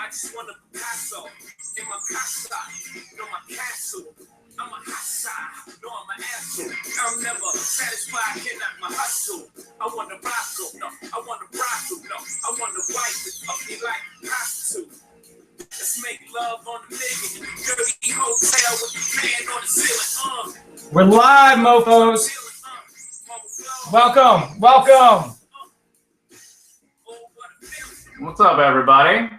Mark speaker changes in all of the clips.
Speaker 1: I just want a Picasso in my casa, no my castle. I'm a hassa, no I'm an asshole. I'm never satisfied, cannot my hustle. I want a brothel, no. I want a brothel, no. I want a wife that fuck me like a prostitute. Let's make love on the million. Dirty hotel with the fan on the ceiling.
Speaker 2: We're live, mofos. Welcome, welcome.
Speaker 3: What's up, everybody?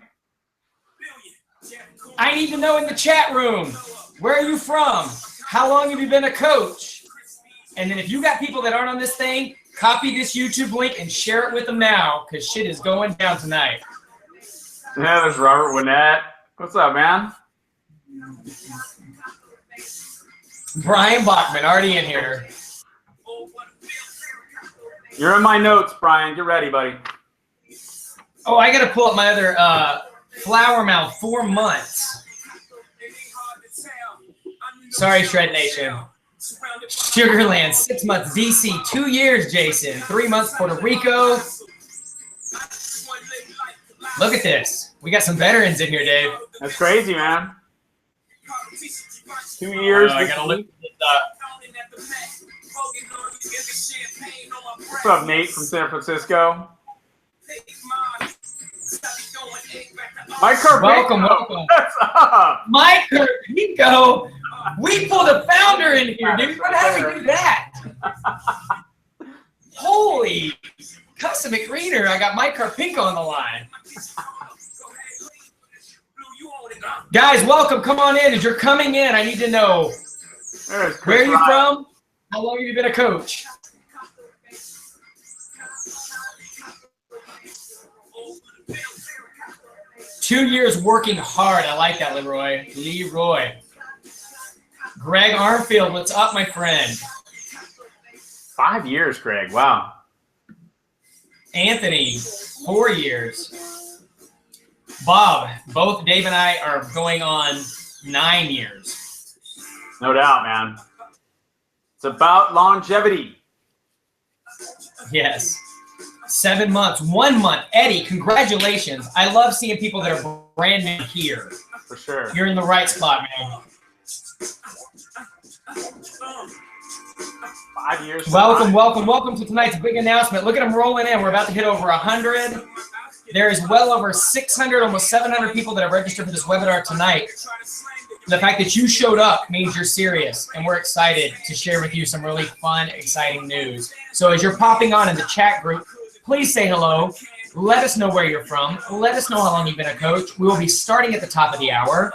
Speaker 2: I need to know in the chat room, where are you from? How long have you been a coach? And then if you got people that aren't on this thing, copy this YouTube link and share it with them now, because shit is going down tonight.
Speaker 3: Yeah, there's Robert Winnett. What's up, man?
Speaker 2: Brian Bachman, already in here.
Speaker 3: You're in my notes, Brian. Get ready, buddy.
Speaker 2: Oh, I got to pull up my other Flower Mouth, 4 months. Sorry, Shred Nation. Sugarland, 6 months. DC, 2 years, Jason. 3 months, Puerto Rico. Look at this. We got some veterans in here, Dave.
Speaker 3: That's crazy, man. 2 years.
Speaker 2: I gotta look at
Speaker 3: What's up, Nate from San Francisco? Mike Carpino.
Speaker 2: Welcome.
Speaker 3: What's up?
Speaker 2: Mike Carpino. We pulled a founder in here, dude. How did we do that? Holy custom McReader. I got Mike Carpinko on the line. Guys, welcome. Come on in. As you're coming in, I need to know, where are you from? How long have you been a coach? Two years working hard. I like that, Leroy. Greg Armfield, what's up, my friend?
Speaker 3: 5 years, Greg. Wow.
Speaker 2: Anthony, 4 years. Bob, both Dave and I are going on 9 years.
Speaker 3: No doubt, man. It's about longevity.
Speaker 2: Yes. 7 months, 1 month. Eddie, congratulations. I love seeing people that are brand new here.
Speaker 3: For sure.
Speaker 2: You're in the right spot, man.
Speaker 3: 5 years.
Speaker 2: Welcome to tonight's big announcement. Look at them rolling in. We're about to hit over 100. There is well over 600, almost 700 people that have registered for this webinar tonight. The fact that you showed up means you're serious, and we're excited to share with you some really fun, exciting news. So as you're popping on in the chat group, please say hello. Let us know where you're from. Let us know how long you've been a coach. We will be starting at the top of the hour.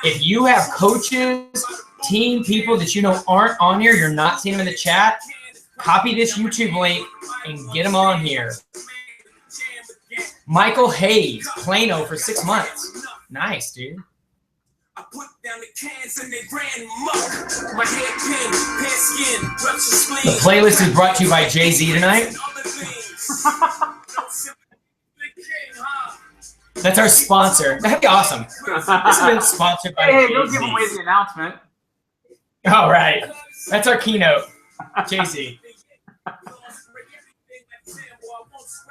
Speaker 2: If you have coaches, team people that you know aren't on here, you're not seeing them in the chat, copy this YouTube link and get them on here. Michael Hayes, Plano for 6 months. Nice, dude.
Speaker 1: I put down the cans and they ran muck. My head pin, pale skin, rupture spleen.
Speaker 2: The playlist is brought to you by Jay-Z tonight. That's our sponsor. That'd be awesome. This has been sponsored by
Speaker 3: Hey,
Speaker 2: Jay-Z.
Speaker 3: don't give away the announcement.
Speaker 2: All right. That's our keynote. Jay-Z.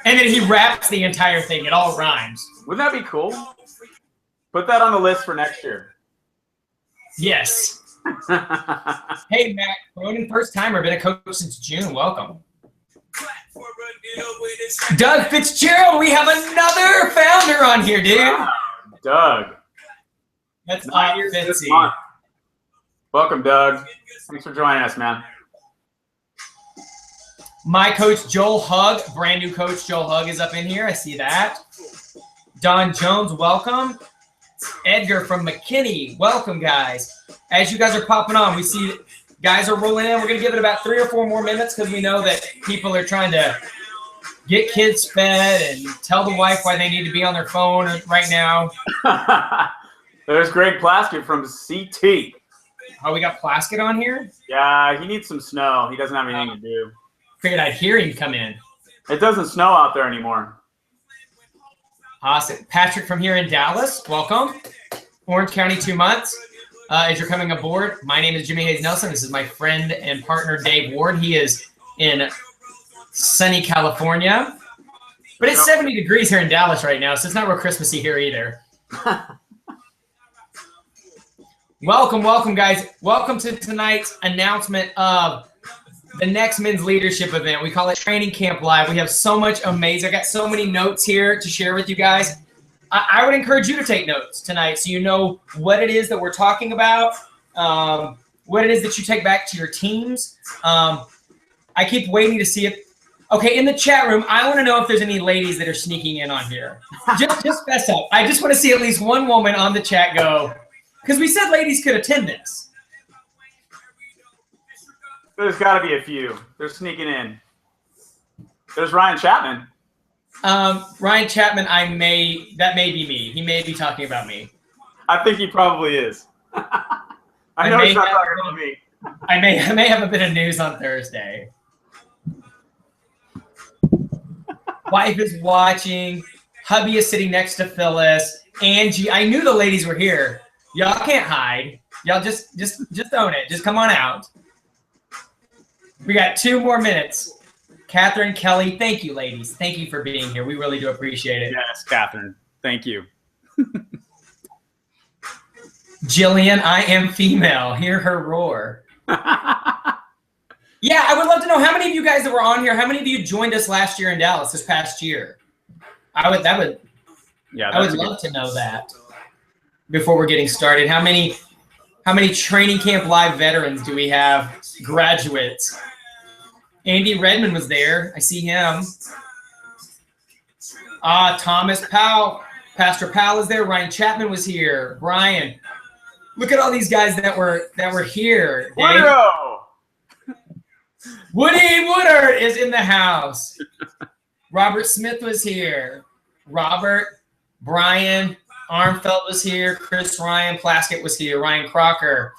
Speaker 2: And then he raps the entire thing. It all rhymes.
Speaker 3: Wouldn't that be cool? Put that on the list for next year.
Speaker 2: Yes. Hey, Matt Cronin, first timer, been a coach since June. Welcome. Doug Fitzgerald, we have another founder on here, dude.
Speaker 3: Wow. Doug.
Speaker 2: That's
Speaker 3: This month. Welcome, Doug. Thanks for joining us, man.
Speaker 2: My coach, Joel Hugg, brand new coach, Joel Hugg is up in here. I see that. Don Jones, welcome. Edgar from McKinney, welcome, guys. As you guys are popping on, we see guys are rolling in. We're going to give it about 3 or 4 more minutes because we know that people are trying to get kids fed and tell the wife why they need to be on their phone right now.
Speaker 3: There's Greg Plaskett from CT.
Speaker 2: Oh, we got Plaskett on here?
Speaker 3: Yeah, he needs some snow. He doesn't have anything to do.
Speaker 2: Figured I'd hear him come in.
Speaker 3: It doesn't snow out there anymore.
Speaker 2: Awesome. Patrick from here in Dallas, welcome. Orange County, 2 months. As you're coming aboard, my name is Jimmy Hayes Nelson. This is my friend and partner, Dave Ward. He is in sunny California. But it's 70 degrees here in Dallas right now, so it's not real Christmassy here either. Welcome, guys. Welcome to tonight's announcement of the next men's leadership event. We call it Training Camp Live. We have so much amazing. I got so many notes here to share with you guys. I would encourage you to take notes tonight so you know what it is that we're talking about, what it is that you take back to your teams. I keep waiting to see it. Okay, in the chat room, I want to know if there's any ladies that are sneaking in on here. Just fess up. I just want to see at least one woman on the chat go, because we said ladies could attend this.
Speaker 3: There's got to be a few. They're sneaking in. There's Ryan Chapman.
Speaker 2: Ryan Chapman, that may be me. He may be talking about me.
Speaker 3: I think he probably is. I know he's not talking about me.
Speaker 2: I may have a bit of news on Thursday. Wife is watching. Hubby is sitting next to Phyllis. Angie, I knew the ladies were here. Y'all can't hide. Y'all just own it. Just come on out. We got 2 more minutes. Catherine, Kelly, thank you, ladies. Thank you for being here. We really do appreciate it.
Speaker 3: Yes, Catherine. Thank you.
Speaker 2: Jillian, I am female. Hear her roar. Yeah, I would love to know how many of you guys that were on here, how many of you joined us last year in Dallas this past year? I would love to know that before we're getting started. How many Training Camp Live veterans do we have? Graduates. Andy Redmond was there. I see him. Thomas Powell. Pastor Powell is there. Ryan Chapman was here. Brian. Look at all these guys that were here. Woody Woodard is in the house. Robert Smith was here. Robert, Brian, Armfelt was here. Chris Ryan, Plaskett was here. Ryan Crocker.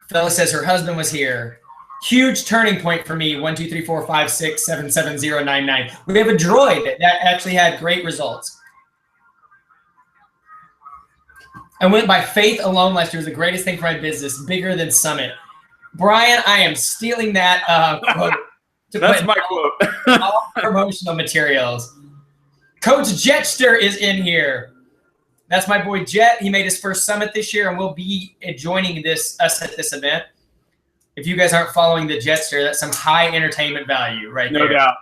Speaker 2: Phyllis says her husband was here. Huge turning point for me. 1, 2, 3, 4, 5, 6, 7, 7, 0, 9, 9. We have a droid that actually had great results. I went by faith alone last year. It was the greatest thing for my business, bigger than Summit. Brian, I am stealing that quote.
Speaker 3: That's my quote.
Speaker 2: All promotional materials. Coach Jetster is in here. That's my boy Jet. He made his first summit this year and will be joining us at this event. If you guys aren't following the Jetster, that's some high entertainment value right there.
Speaker 3: No doubt.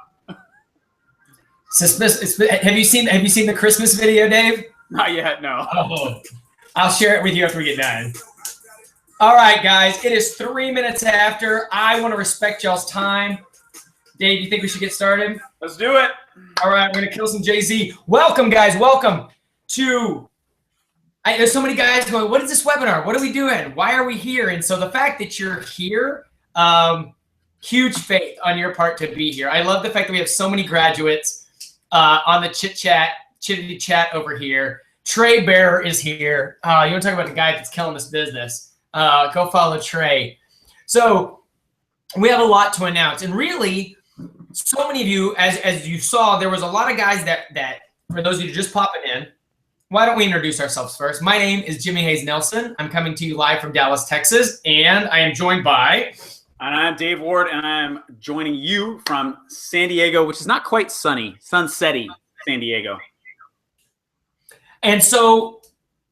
Speaker 2: Have you seen the Christmas video, Dave?
Speaker 3: Not yet, no.
Speaker 2: Oh, I'll share it with you after we get done. All right, guys. It is 3 minutes after. I want to respect y'all's time. Dave, do you think we should get started?
Speaker 3: Let's do it.
Speaker 2: All right, we're going to kill some Jay-Z. Welcome, guys. Welcome to there's so many guys going, what is this webinar? What are we doing? Why are we here? And so the fact that you're here, huge faith on your part to be here. I love the fact that we have so many graduates on the chitty chat over here. Trey Bearer is here. You want to talk about the guy that's killing this business? Go follow Trey. So we have a lot to announce. And really, so many of you, as you saw, there was a lot of guys that for those of you just popping in, why don't we introduce ourselves first? My name is Jimmy Hayes Nelson. I'm coming to you live from Dallas, Texas, and I am joined by...
Speaker 3: And I'm Dave Ward, and I'm joining you from San Diego, which is not quite sunny, sunsetty San Diego.
Speaker 2: And so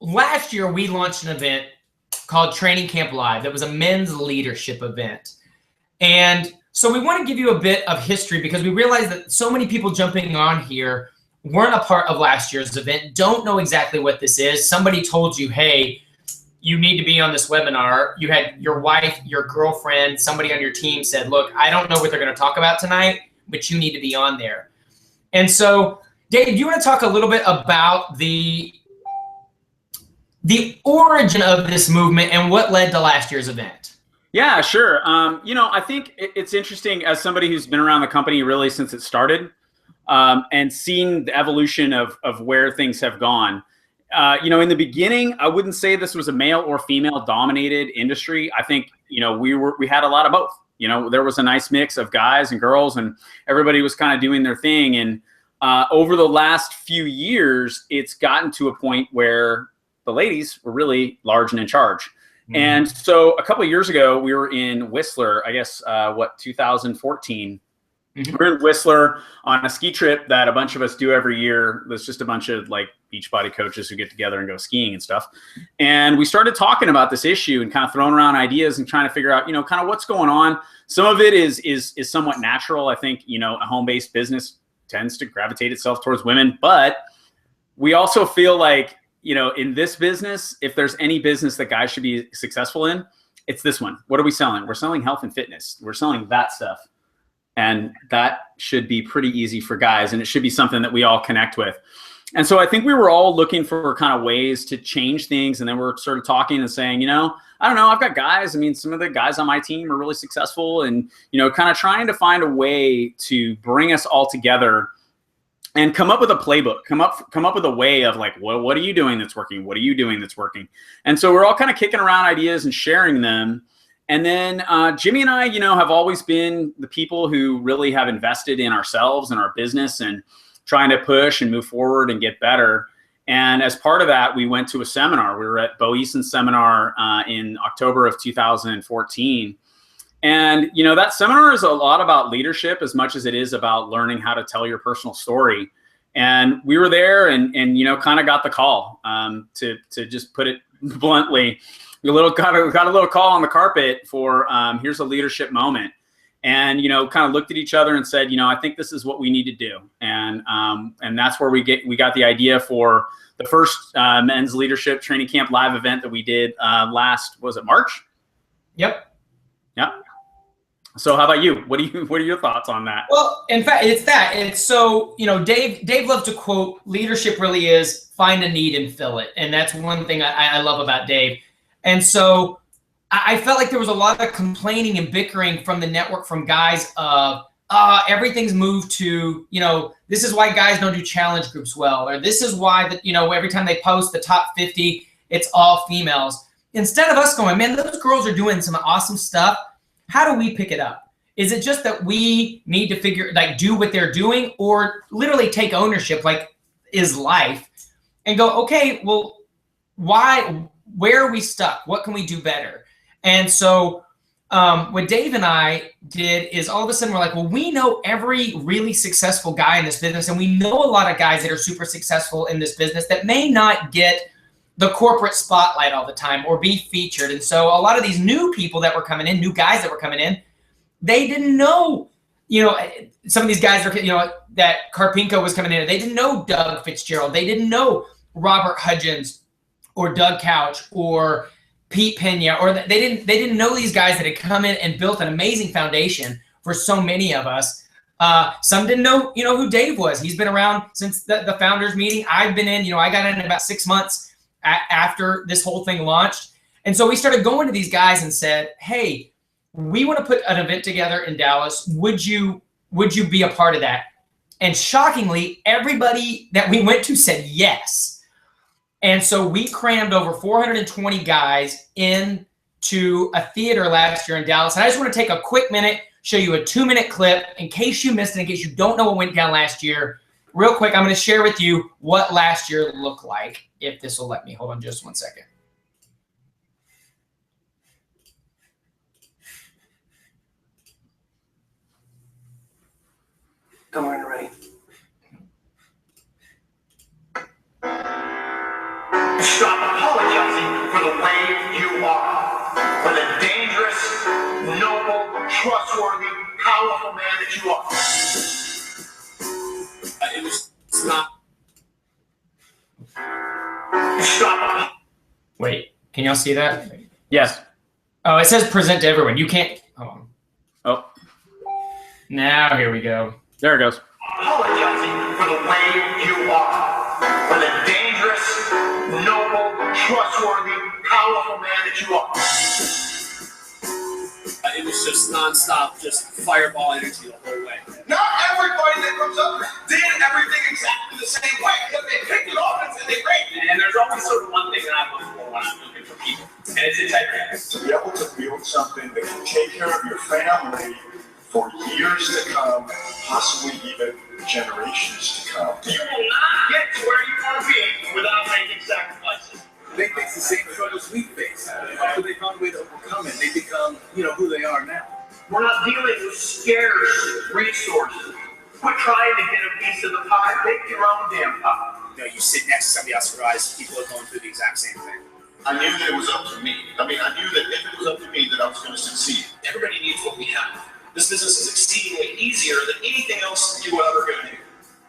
Speaker 2: last year, we launched an event called Training Camp Live. That was a men's leadership event. And so we want to give you a bit of history because we realized that so many people jumping on here weren't a part of last year's event, don't know exactly what this is. Somebody told you, hey, you need to be on this webinar. You had your wife, your girlfriend, somebody on your team said, look, I don't know what they're going to talk about tonight, but you need to be on there. And so, Dave, do you want to talk a little bit about the origin of this movement and what led to last year's event?
Speaker 3: Yeah, sure. I think it's interesting as somebody who's been around the company really since it started. And seeing the evolution of where things have gone. In the beginning, I wouldn't say this was a male or female dominated industry. I think, we had a lot of both. There was a nice mix of guys and girls and everybody was kind of doing their thing. And over the last few years, it's gotten to a point where the ladies were really large and in charge. Mm-hmm. And so a couple of years ago, we were in Whistler, I guess, 2014. We're in Whistler on a ski trip that a bunch of us do every year. There's just a bunch of like Beachbody coaches who get together and go skiing and stuff. And we started talking about this issue and kind of throwing around ideas and trying to figure out, you know, kind of what's going on. Some of it is somewhat natural. I think, you know, a home-based business tends to gravitate itself towards women, but we also feel like, you know, in this business, if there's any business that guys should be successful in, it's this one. What are we selling? We're selling health and fitness. We're selling that stuff. And that should be pretty easy for guys, and it should be something that we all connect with. And so I think we were all looking for kind of ways to change things. And then we're sort of talking and saying, you know, I don't know, I've got guys. I mean, some of the guys on my team are really successful, and, you know, kind of trying to find a way to bring us all together and come up with a playbook, come up with a way of like, well, what are you doing that's working? What are you doing that's working? And so we're all kind of kicking around ideas and sharing them. And then Jimmy and I, you know, have always been the people who really have invested in ourselves and our business and trying to push and move forward and get better. And as part of that, we went to a seminar. We were at Bo Eason's seminar in October of 2014. And, you know, that seminar is a lot about leadership as much as it is about learning how to tell your personal story. And we were there and you know, kind of got the call to just put it bluntly. We got a little call on the carpet for here's a leadership moment, and you know, kind of looked at each other and said, you know, I think this is what we need to do, and that's where we got the idea for the first men's leadership training camp live event that we did was it March?
Speaker 2: Yep.
Speaker 3: So how about you? What are your thoughts on that?
Speaker 2: Well, in fact, it's so, you know, Dave loves to quote, leadership really is find a need and fill it, and that's one thing I love about Dave. And so I felt like there was a lot of complaining and bickering from the network from guys of everything's moved to, you know, this is why guys don't do challenge groups well, or this is why that, you know, every time they post the top 50, it's all females. Instead of us going, man, those girls are doing some awesome stuff. How do we pick it up? Is it just that we need to do what they're doing, or literally take ownership, like is life, and go, okay, well, where are we stuck? What can we do better? And so what Dave and I did is all of a sudden we're like, well, we know every really successful guy in this business, and we know a lot of guys that are super successful in this business that may not get the corporate spotlight all the time or be featured. And so a lot of these new people that were coming in, new guys that were coming in, they didn't know, you know, some of these guys are, you know, that Karpinko was coming in. They didn't know Doug Fitzgerald. They didn't know Robert Hudgens or Doug Couch or Pete Pena, or they didn't know these guys that had come in and built an amazing foundation for so many of us. Some didn't know, you know, who Dave was. He's been around since the founders meeting. I've been in, you know, I got in about 6 months after this whole thing launched. And so we started going to these guys and said, hey, we want to put an event together in Dallas. Would you be a part of that? And shockingly, everybody that we went to said yes. And so we crammed over 420 guys into a theater last year in Dallas. And I just want to take a quick minute, show you a 2-minute clip in case you missed it, in case you don't know what went down last year. Real quick, I'm going to share with you what last year looked like, if this will let me. Hold on just 1 second.
Speaker 1: Come on, ready. Stop apologizing for the way you are, for the dangerous, noble, trustworthy, powerful man that you are. It was not. Stop.
Speaker 2: Wait, can y'all see that?
Speaker 3: Yes.
Speaker 2: Oh, it says present to everyone. You can't. Hold on.
Speaker 3: Oh.
Speaker 2: Now here we go.
Speaker 3: There it goes.
Speaker 1: Apologizing for the way you are, for the dangerous, noble, trustworthy, powerful man that you are. It was just nonstop, just fireball energy the whole way. Not everybody that comes up did everything exactly the same way, but they picked it off and said they great. And there's always sort of one thing that I look for when I'm looking for people, and it's integrity. To be able to build something that can take care of your family for years to come, possibly even generations to come. You will not get to where you want to be without making sacrifices. They face the same struggles we face, but they found a way to overcome it. They become, you know, who they are now. We're not dealing with scarce resources. Quit trying to get a piece of the pie. Make your own damn pie.
Speaker 4: You know, you sit next to somebody else, realize people are going through the exact same thing.
Speaker 5: I knew that it was up to me. I mean, I knew that if it was up to me, that I was going to succeed.
Speaker 6: Everybody needs what we have. This business is exceedingly easier than anything else you will ever go to.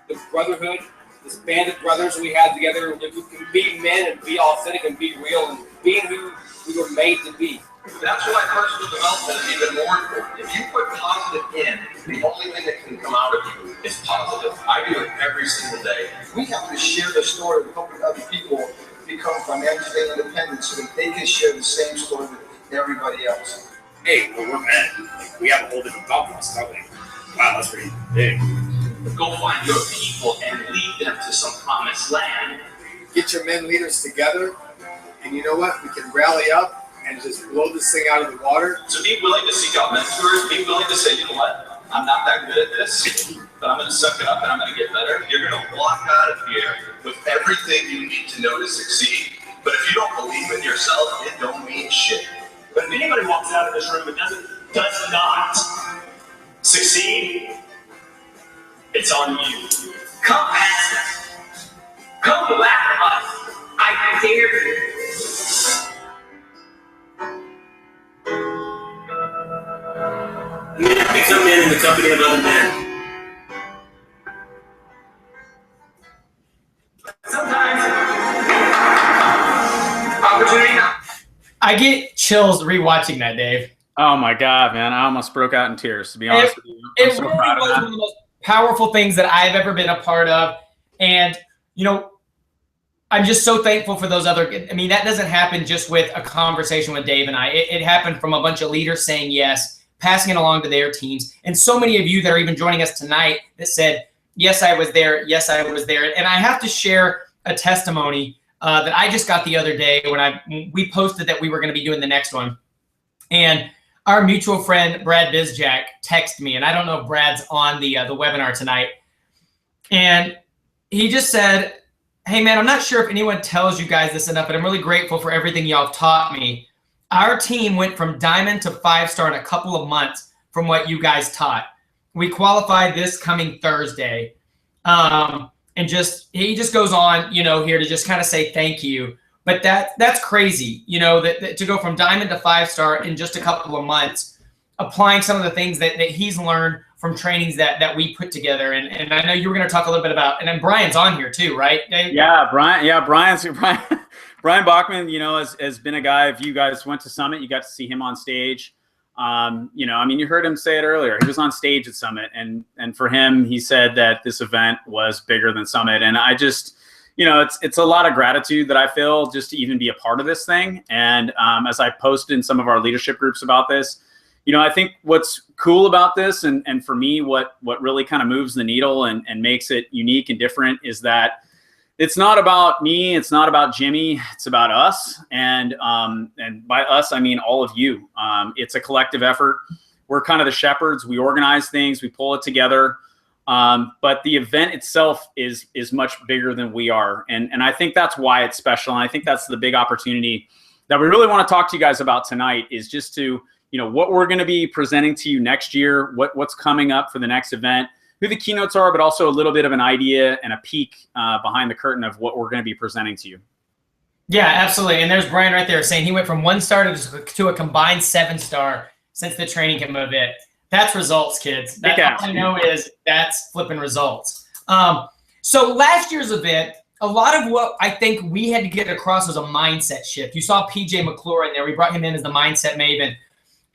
Speaker 4: The brotherhood, this band of brothers we have together, we can be men and be authentic and be real and being who we were made to be.
Speaker 6: That's why personal development is even more important. If you put positive in, the only thing that can come out of you is positive. I do it every single day.
Speaker 7: We have to share the story with helping other people become financially independent so that they can share the same story with everybody else.
Speaker 4: Hey, well, we're men. Like, we have a whole different thought process. I'm like, wow, that's pretty big.
Speaker 6: Go find your people and lead them to some promised land.
Speaker 8: Get your men leaders together, and you know what? We can rally up and just blow this thing out of the water.
Speaker 6: So be willing to seek out mentors. Be willing to say, you know what? I'm not that good at this, but I'm going to suck it up and I'm going to get better. You're going to walk out of here with everything you need to know to succeed. But if you don't believe in yourself, it don't mean shit. But if anybody walks out of this room and does not succeed, it's on you. Come past us. Come laugh at us. I dare you. Men become men in the company of other men. Sometimes opportunity.
Speaker 2: I get chills rewatching that, Dave.
Speaker 3: Oh my God, man. I almost broke out in tears, to be honest with you. I'm so
Speaker 2: really
Speaker 3: proud of
Speaker 2: was
Speaker 3: that.
Speaker 2: one of the most powerful things that I've ever been a part of. And, you know, I'm just so thankful for those other, I mean, that doesn't happen just with a conversation with Dave and I. It happened from a bunch of leaders saying yes, passing it along to their teams. And so many of you that are even joining us tonight that said, yes, I was there. Yes, I was there. And I have to share a testimony that I just got the other day when we posted that we were going to be doing the next one. And our mutual friend, Brad Bizjack, texted me, and I don't know if Brad's on the webinar tonight. And he just said, hey man, I'm not sure if anyone tells you guys this enough, but I'm really grateful for everything y'all have taught me. Our team went from diamond to 5-star in a couple of months from what you guys taught. We qualified this coming Thursday. And he just goes on, you know, here to just kind of say thank you. But that's crazy, you know, that to go from diamond to 5-star in just a couple of months, applying some of the things that he's learned from trainings that we put together. And I know you were going to talk a little bit about, and then Brian's on here too, right, Dave?
Speaker 3: Brian Bachman, you know, has been a guy. If you guys went to Summit, you got to see him on stage. You know, I mean, you heard him say it earlier. He was on stage at Summit, and for him, he said that this event was bigger than Summit. And I just, you know, it's a lot of gratitude that I feel just to even be a part of this thing. And as I posted in some of our leadership groups about this, you know, I think what's cool about this, and for me, what really kind of moves the needle and makes it unique and different is that it's not about me, it's not about Jimmy, it's about us. And by us, I mean all of you. It's a collective effort. We're kind of the shepherds. We organize things, we pull it together. But the event itself is much bigger than we are. And I think that's why it's special. And I think that's the big opportunity that we really want to talk to you guys about tonight, is just to, you know, what we're going to be presenting to you next year, what's coming up for the next event, who the keynotes are, but also a little bit of an idea and a peek behind the curtain of what we're going to be presenting to you.
Speaker 2: Yeah, absolutely. And there's Brian right there saying he went from 1-star to a combined 7-star since the training came of it. That's results, kids. That's all I know is that's flipping results. So last year's event, a lot of what I think we had to get across was a mindset shift. You saw PJ McClure in there. We brought him in as the mindset maven.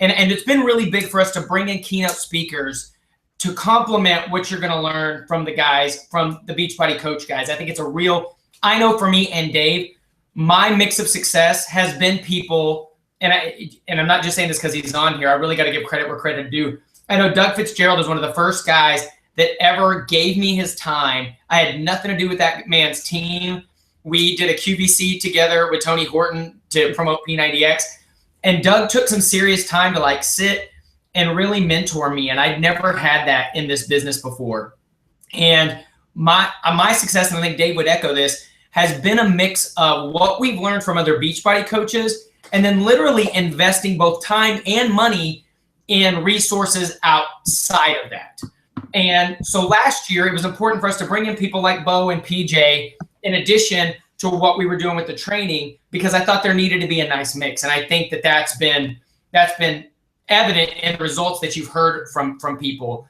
Speaker 2: And it's been really big for us to bring in keynote speakers to complement what you're going to learn from the guys, from the Beachbody Coach guys. I think it's a real, I know for me and Dave, my mix of success has been people, and I'm not just saying this because he's on here. I really got to give credit where credit due. I know Doug Fitzgerald is one of the first guys that ever gave me his time. I had nothing to do with that man's team. We did a QVC together with Tony Horton to promote P90X. And Doug took some serious time to like sit and really mentor me. And I'd never had that in this business before. And my success, and I think Dave would echo this, has been a mix of what we've learned from other Beachbody coaches and then literally investing both time and money in resources outside of that. And so last year, it was important for us to bring in people like Bo and PJ in addition to what we were doing with the training, because I thought there needed to be a nice mix. And I think that that's been evident in the results that you've heard from people.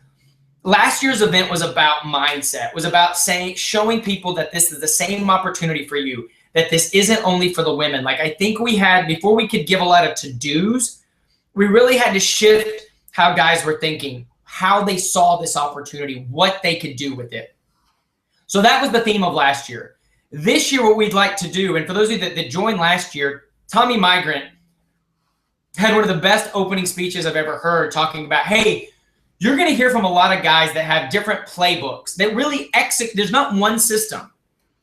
Speaker 2: Last year's event was about mindset. It was about showing people that this is the same opportunity for you, that this isn't only for the women. Like, I think we had, before we could give a lot of to-dos, we really had to shift how guys were thinking, how they saw this opportunity, what they could do with it. So that was the theme of last year. This year, what we'd like to do, and for those of you that joined last year, Tommy Migrant had one of the best opening speeches I've ever heard, talking about, hey, you're going to hear from a lot of guys that have different playbooks that really there's not one system,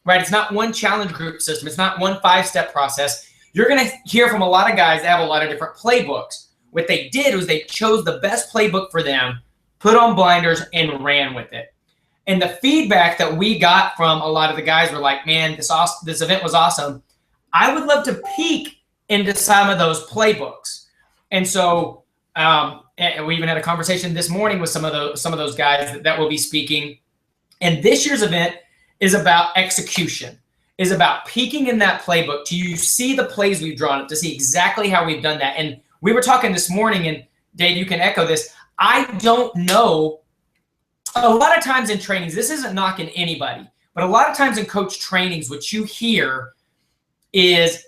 Speaker 2: right? It's not one challenge group system. It's not one 5-step process. You're going to hear from a lot of guys that have a lot of different playbooks. What they did was they chose the best playbook for them, put on blinders, and ran with it. And the feedback that we got from a lot of the guys were like, man, this event was awesome. I would love to peek into some of those playbooks. And so and we even had a conversation this morning with some of those guys that will be speaking. And this year's event is about execution, is about peeking in that playbook to see the plays we've drawn up, to see exactly how we've done that. And we were talking this morning, and Dave, you can echo this. I don't know. A lot of times in trainings, this isn't knocking anybody, but a lot of times in coach trainings, what you hear is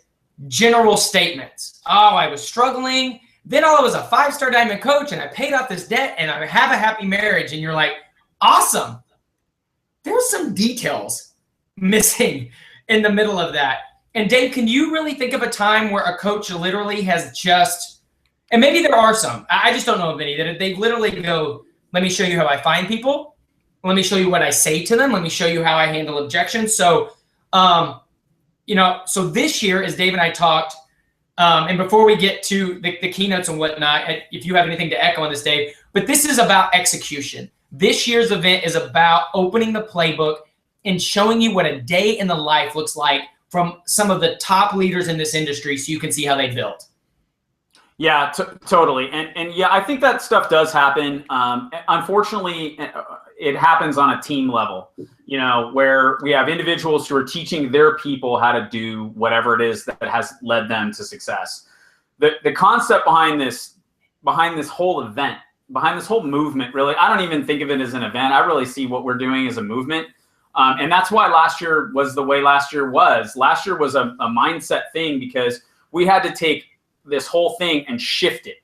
Speaker 2: general statements. Oh, I was struggling. Then I was a 5-star diamond coach and I paid off this debt and I have a happy marriage. And you're like, awesome. There's some details missing in the middle of that. And Dave, can you really think of a time where a coach literally has just, and maybe there are some, I just don't know of any, that they literally go, let me show you how I find people. Let me show you what I say to them. Let me show you how I handle objections. So, so this year, as Dave and I talked, and before we get to the keynotes and whatnot, if you have anything to echo on this, Dave, but this is about execution. This year's event is about opening the playbook and showing you what a day in the life looks like from some of the top leaders in this industry, so you can see how they built.
Speaker 3: Yeah, totally. And yeah, I think that stuff does happen. Unfortunately, it happens on a team level, where we have individuals who are teaching their people how to do whatever it is that has led them to success. The concept behind this whole event, behind this whole movement, really, I don't even think of it as an event. I really see what we're doing as a movement. And that's why last year was the way last year was. Last year was a mindset thing, because we had to take this whole thing and shift it.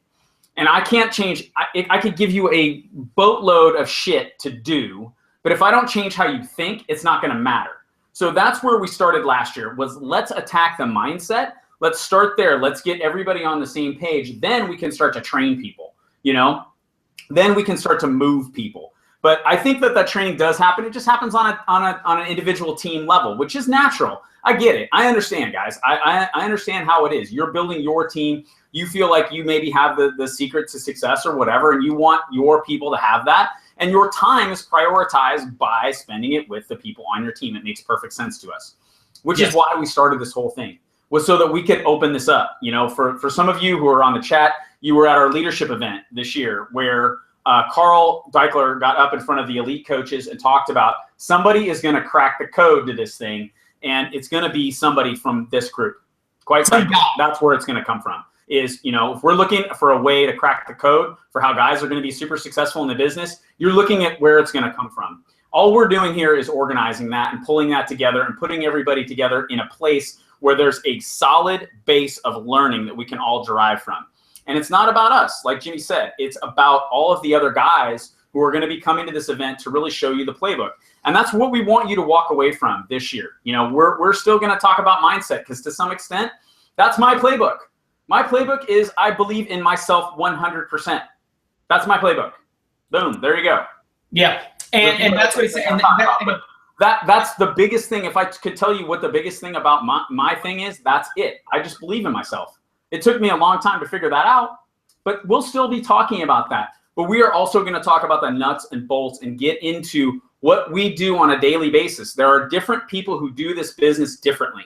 Speaker 3: And I can't change. I could give you a boatload of shit to do, but if I don't change how you think, it's not going to matter. So that's where we started last year, was let's attack the mindset. Let's start there. Let's get everybody on the same page. Then we can start to train people, then we can start to move people. But I think that training does happen. It just happens on an individual team level, which is natural. I get it. I understand, guys. I understand how it is. You're building your team. You feel like you maybe have the secret to success or whatever, and you want your people to have that. And your time is prioritized by spending it with the people on your team. It makes perfect sense to us, which is why we started this whole thing, was so that we could open this up. For some of you who are on the chat, you were at our leadership event this year, where Carl Deichler got up in front of the elite coaches and talked about somebody is going to crack the code to this thing, and it's going to be somebody from this group. Quite frankly, that's where it's going to come from. Is, if we're looking for a way to crack the code for how guys are going to be super successful in the business, you're looking at where it's going to come from. All we're doing here is organizing that and pulling that together and putting everybody together in a place where there's a solid base of learning that we can all derive from. And it's not about us, like Jimmy said. It's about all of the other guys who are going to be coming to this event to really show you the playbook. And that's what we want you to walk away from this year. We're still going to talk about mindset, because to some extent, that's my playbook. My playbook is I believe in myself 100%. That's my playbook. Boom. There you go.
Speaker 2: Yeah. And that's what he's saying.
Speaker 3: That's the biggest thing. If I could tell you what the biggest thing about my thing is, that's it. I just believe in myself. It took me a long time to figure that out, but we'll still be talking about that. But we are also going to talk about the nuts and bolts and get into what we do on a daily basis. There are different people who do this business differently.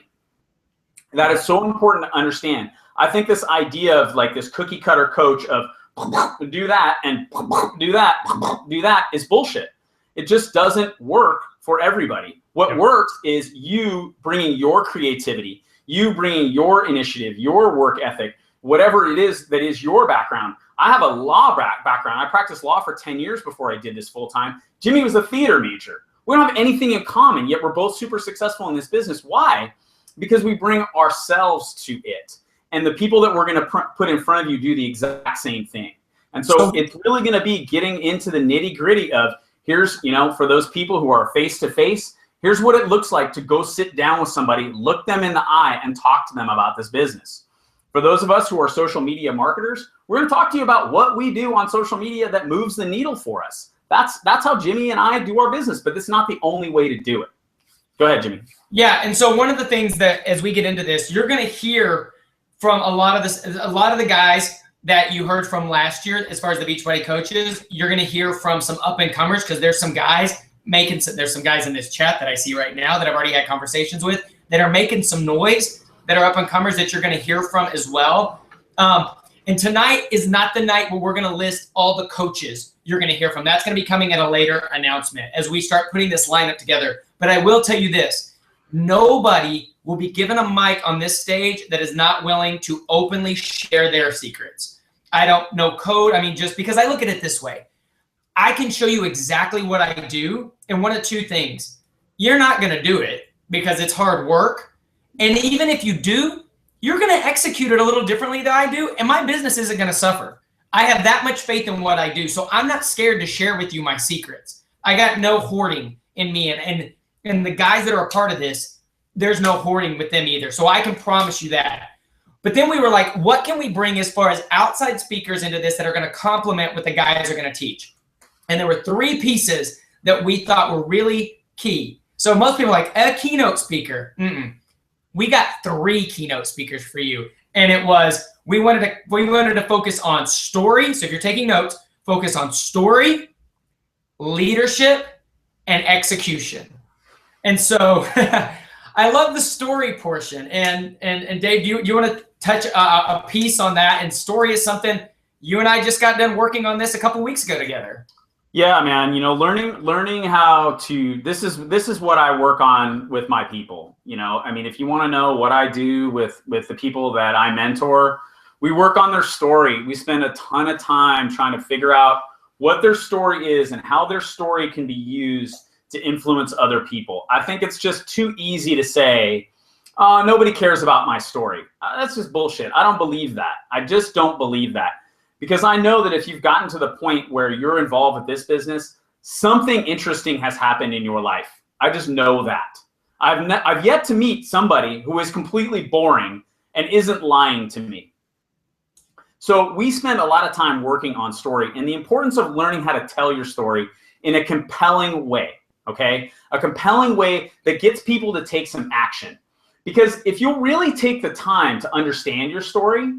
Speaker 3: That is so important to understand. I think this idea of like this cookie cutter coach of do that and do that is bullshit. It just doesn't work for everybody. What works is you bringing your creativity, you bringing your initiative, your work ethic, whatever it is that is your background. I have a law background. I practiced law for 10 years before I did this full time. Jimmy was a theater major. We don't have anything in common, yet we're both super successful in this business. Why? Because we bring ourselves to it. And the people that we're going to put in front of you do the exact same thing. And so it's really going to be getting into the nitty gritty of, here's, for those people who are face to face, here's what it looks like to go sit down with somebody, look them in the eye and talk to them about this business. For those of us who are social media marketers, we're going to talk to you about what we do on social media that moves the needle for us. That's how Jimmy and I do our business, but it's not the only way to do it. Go ahead, Jimmy.
Speaker 2: Yeah, and so one of the things that as we get into this, you're going to hear from a lot of the guys that you heard from last year, as far as the Beachbody coaches. You're going to hear from some up and comers, because there's some guys there's some guys in this chat that I see right now that I've already had conversations with that are making some noise, that are up and comers that you're going to hear from as well. And tonight is not the night where we're going to list all the coaches you're going to hear from. That's going to be coming at a later announcement as we start putting this lineup together. But I will tell you this, nobody will be given a mic on this stage that is not willing to openly share their secrets. I don't know code. I mean, just because I look at it this way, I can show you exactly what I do. And one of two things, you're not going to do it because it's hard work. And even if you do, you're going to execute it a little differently than I do. And my business isn't going to suffer. I have that much faith in what I do. So I'm not scared to share with you my secrets. I got no hoarding in me. And the guys that are a part of this, there's no hoarding with them either. So I can promise you that. But then we were like, what can we bring as far as outside speakers into this that are going to complement what the guys are going to teach? And there were 3 pieces that we thought were really key. So most people are like, a keynote speaker. We got 3 keynote speakers for you. And it was, we wanted to focus on story. So if you're taking notes, focus on story, leadership, and execution. And so I love the story portion. And Dave, you want to touch a piece on that? And story is something you and I just got done working on this a couple weeks ago together.
Speaker 3: Yeah, man, learning how to, this is what I work on with my people. I mean, if you want to know what I do with the people that I mentor, we work on their story. We spend a ton of time trying to figure out what their story is and how their story can be used to influence other people. I think it's just too easy to say, nobody cares about my story. That's just bullshit. I don't believe that. I just don't believe that. Because I know that if you've gotten to the point where you're involved with this business, something interesting has happened in your life. I just know that. I've yet to meet somebody who is completely boring and isn't lying to me. So we spend a lot of time working on story and the importance of learning how to tell your story in a compelling way, okay? A compelling way that gets people to take some action. Because if you'll really take the time to understand your story,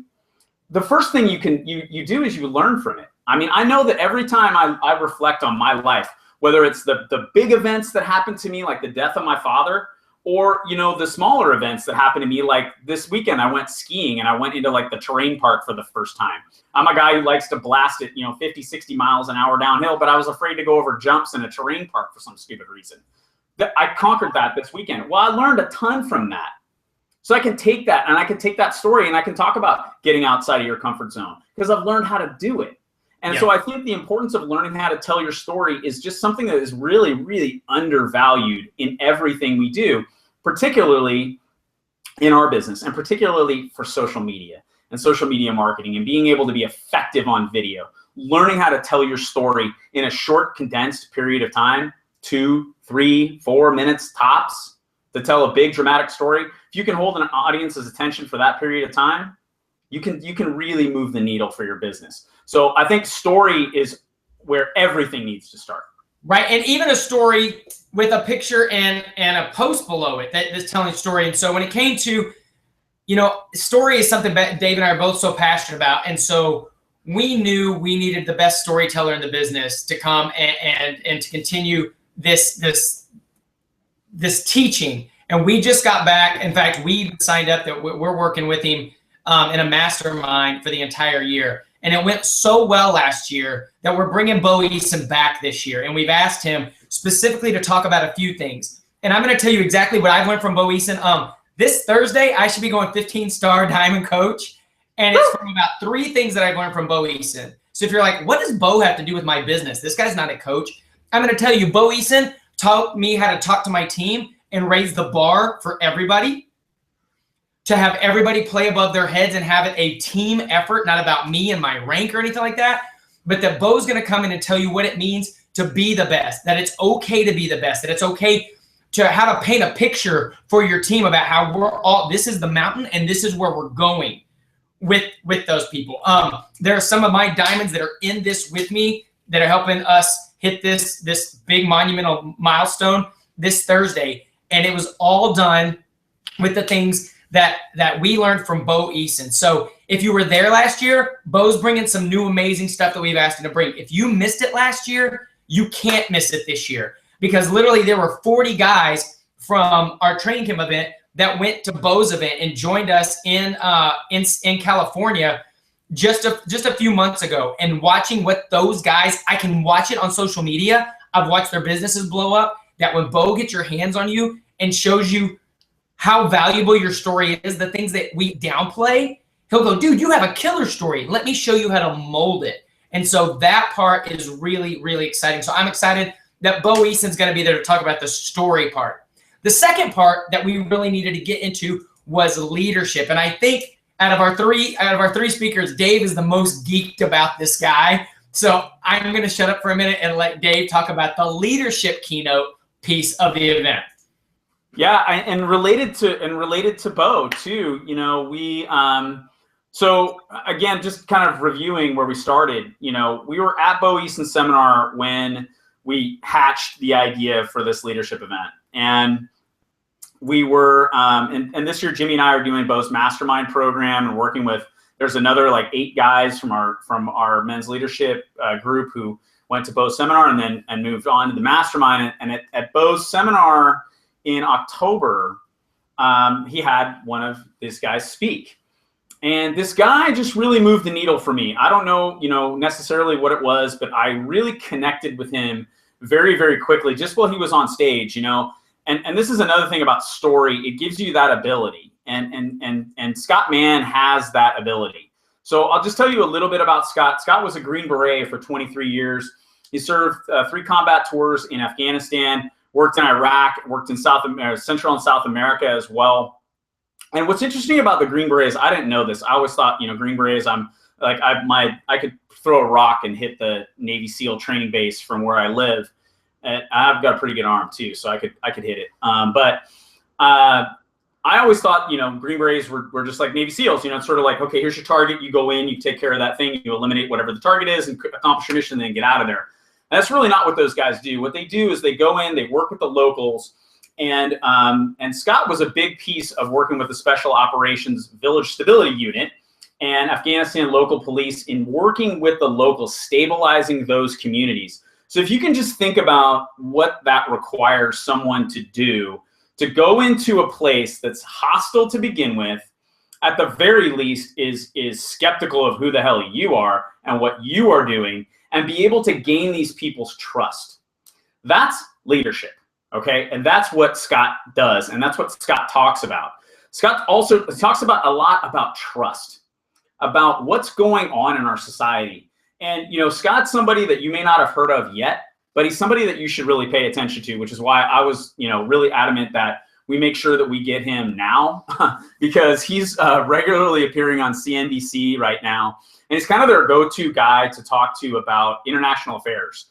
Speaker 3: the first thing you do is you learn from it. I mean, I know that every time I reflect on my life, whether it's the big events that happened to me, like the death of my father, or, the smaller events that happened to me, like this weekend, I went skiing and I went into like the terrain park for the first time. I'm a guy who likes to blast it, 50, 60 miles an hour downhill, but I was afraid to go over jumps in a terrain park for some stupid reason. I conquered that this weekend. Well, I learned a ton from that. So I can take that and I can take that story and I can talk about getting outside of your comfort zone because I've learned how to do it. And so I think the importance of learning how to tell your story is just something that is really, really undervalued in everything we do, particularly in our business and particularly for social media and social media marketing and being able to be effective on video. Learning how to tell your story in a short, condensed period of time, 2, 3, 4 minutes tops, to tell a big dramatic story. If you can hold an audience's attention for that period of time, you can really move the needle for your business. So I think story is where everything needs to start.
Speaker 2: Right, and even a story with a picture and a post below it that is telling a story. And so when it came to, story is something that Dave and I are both so passionate about. And so we knew we needed the best storyteller in the business to come and to continue this teaching. And we just got back. In fact, we signed up that we're working with him in a mastermind for the entire year. And it went so well last year that we're bringing Bo Eason back this year. And we've asked him specifically to talk about a few things. And I'm going to tell you exactly what I've learned from Bo Eason. This Thursday, I should be going 15-star Diamond Coach. And it's from about 3 things that I've learned from Bo Eason. So if you're like, what does Bo have to do with my business? This guy's not a coach. I'm going to tell you, Bo Eason taught me how to talk to my team and raise the bar for everybody, to have everybody play above their heads and have it a team effort, not about me and my rank or anything like that, but that Bo's going to come in and tell you what it means to be the best, that it's okay to be the best, that it's okay to have paint a picture for your team about how this is the mountain and this is where we're going with those people. There are some of my diamonds that are in this with me that are helping us hit this big monumental milestone this Thursday. And it was all done with the things that we learned from Bo Eason. So if you were there last year, Bo's bringing some new amazing stuff that we've asked him to bring. If you missed it last year, you can't miss it this year, because literally there were 40 guys from our training camp event that went to Bo's event and joined us in California just a few months ago. And watching what those guys, I can watch it on social media. I've watched their businesses blow up. That when Bo gets your hands on you and shows you how valuable your story is, the things that we downplay, he'll go, dude, you have a killer story. Let me show you how to mold it. And so that part is really, really exciting. So I'm excited that Bo Eason's going to be there to talk about the story part. The second part that we really needed to get into was leadership. And I think out of our three speakers, Dave is the most geeked about this guy. So I'm going to shut up for a minute and let Dave talk about the leadership keynote piece of the event.
Speaker 3: Yeah, and related to Bo too. You know, we so again, just kind of reviewing where we started. You know, we were at Bo Eason's seminar when we hatched the idea for this leadership event, and we were and this year Jimmy and I are doing Bo's mastermind program and working with. There's another like 8 guys from our men's leadership group who went to Bo's seminar and moved on to the mastermind. And at Bo's seminar in October, he had one of these guys speak. And this guy just really moved the needle for me. I don't know, necessarily what it was, but I really connected with him very, very quickly just while he was on stage, And this is another thing about story. It gives you that ability. And Scott Mann has that ability. So I'll just tell you a little bit about Scott. Scott was a Green Beret for 23 years. He served 3 combat tours in Afghanistan, worked in Iraq, worked in Central and South America as well. And what's interesting about the Green Berets, I didn't know this. I always thought, Green Berets, I could throw a rock and hit the Navy SEAL training base from where I live. And I've got a pretty good arm too, so I could hit it. But I always thought, Green Berets were just like Navy SEAls. It's sort of like, okay, here's your target. You go in, you take care of that thing, you eliminate whatever the target is and accomplish your mission, and then get out of there. And that's really not what those guys do. What they do is they go in, they work with the locals, and Scott was a big piece of working with the Special Operations Village Stability Unit and Afghanistan local police in working with the locals, stabilizing those communities. So if you can just think about what that requires someone to do, to go into a place that's hostile to begin with, at the very least is skeptical of who the hell you are and what you are doing, and be able to gain these people's trust. That's leadership, okay? And that's what Scott does, and that's what Scott talks about. Scott also talks about a lot about trust, about what's going on in our society. And, Scott's somebody that you may not have heard of yet, but he's somebody that you should really pay attention to, which is why I was, really adamant that we make sure that we get him now because he's regularly appearing on CNBC right now. And he's kind of their go-to guy to talk to about international affairs.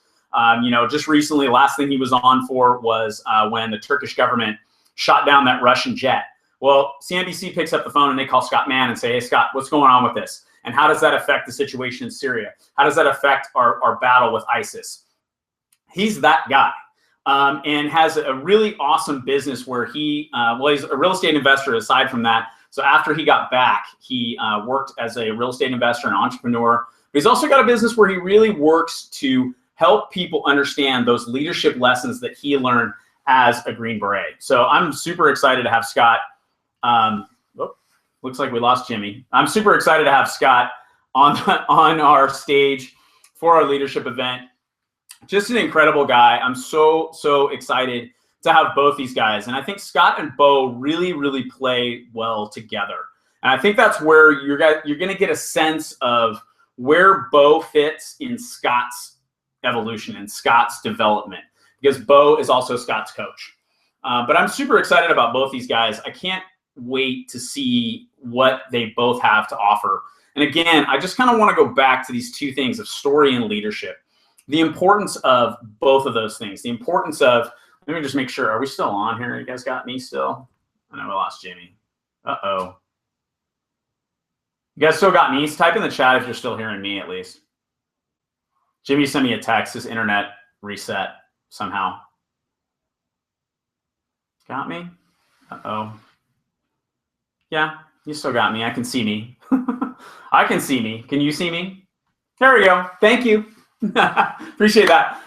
Speaker 3: Just recently, last thing he was on for was when the Turkish government shot down that Russian jet. Well, CNBC picks up the phone and they call Scott Mann and say, hey, Scott, what's going on with this? And how does that affect the situation in Syria? How does that affect our battle with ISIS? He's that guy. And has a really awesome business where he's a real estate investor aside from that. So after he got back, he worked as a real estate investor and entrepreneur. But he's also got a business where he really works to help people understand those leadership lessons that he learned as a Green Beret. So I'm super excited to have Scott. Looks like we lost Jimmy. I'm super excited to have Scott on our stage for our leadership event. Just an incredible guy. I'm so excited to have both these guys. And I think Scott and Bo really play well together. And I think that's where you're going to get a sense of where Bo fits in Scott's evolution and Scott's development, because Bo is also Scott's coach. But I'm super excited about both these guys. I can't wait to see what they both have to offer. And again, I just kind of want to go back to these two things of story and leadership. The importance of both of those things. The importance of, let me just make sure, are we still on here? You guys got me still? I know we lost Jimmy. Uh-oh. You guys still got me? Type in the chat if you're still hearing me at least. Jimmy sent me a text. His internet reset somehow. Got me? Uh-oh. Yeah, you still got me. I can see me. I can see me. Can you see me? There we go. Thank you. Appreciate that.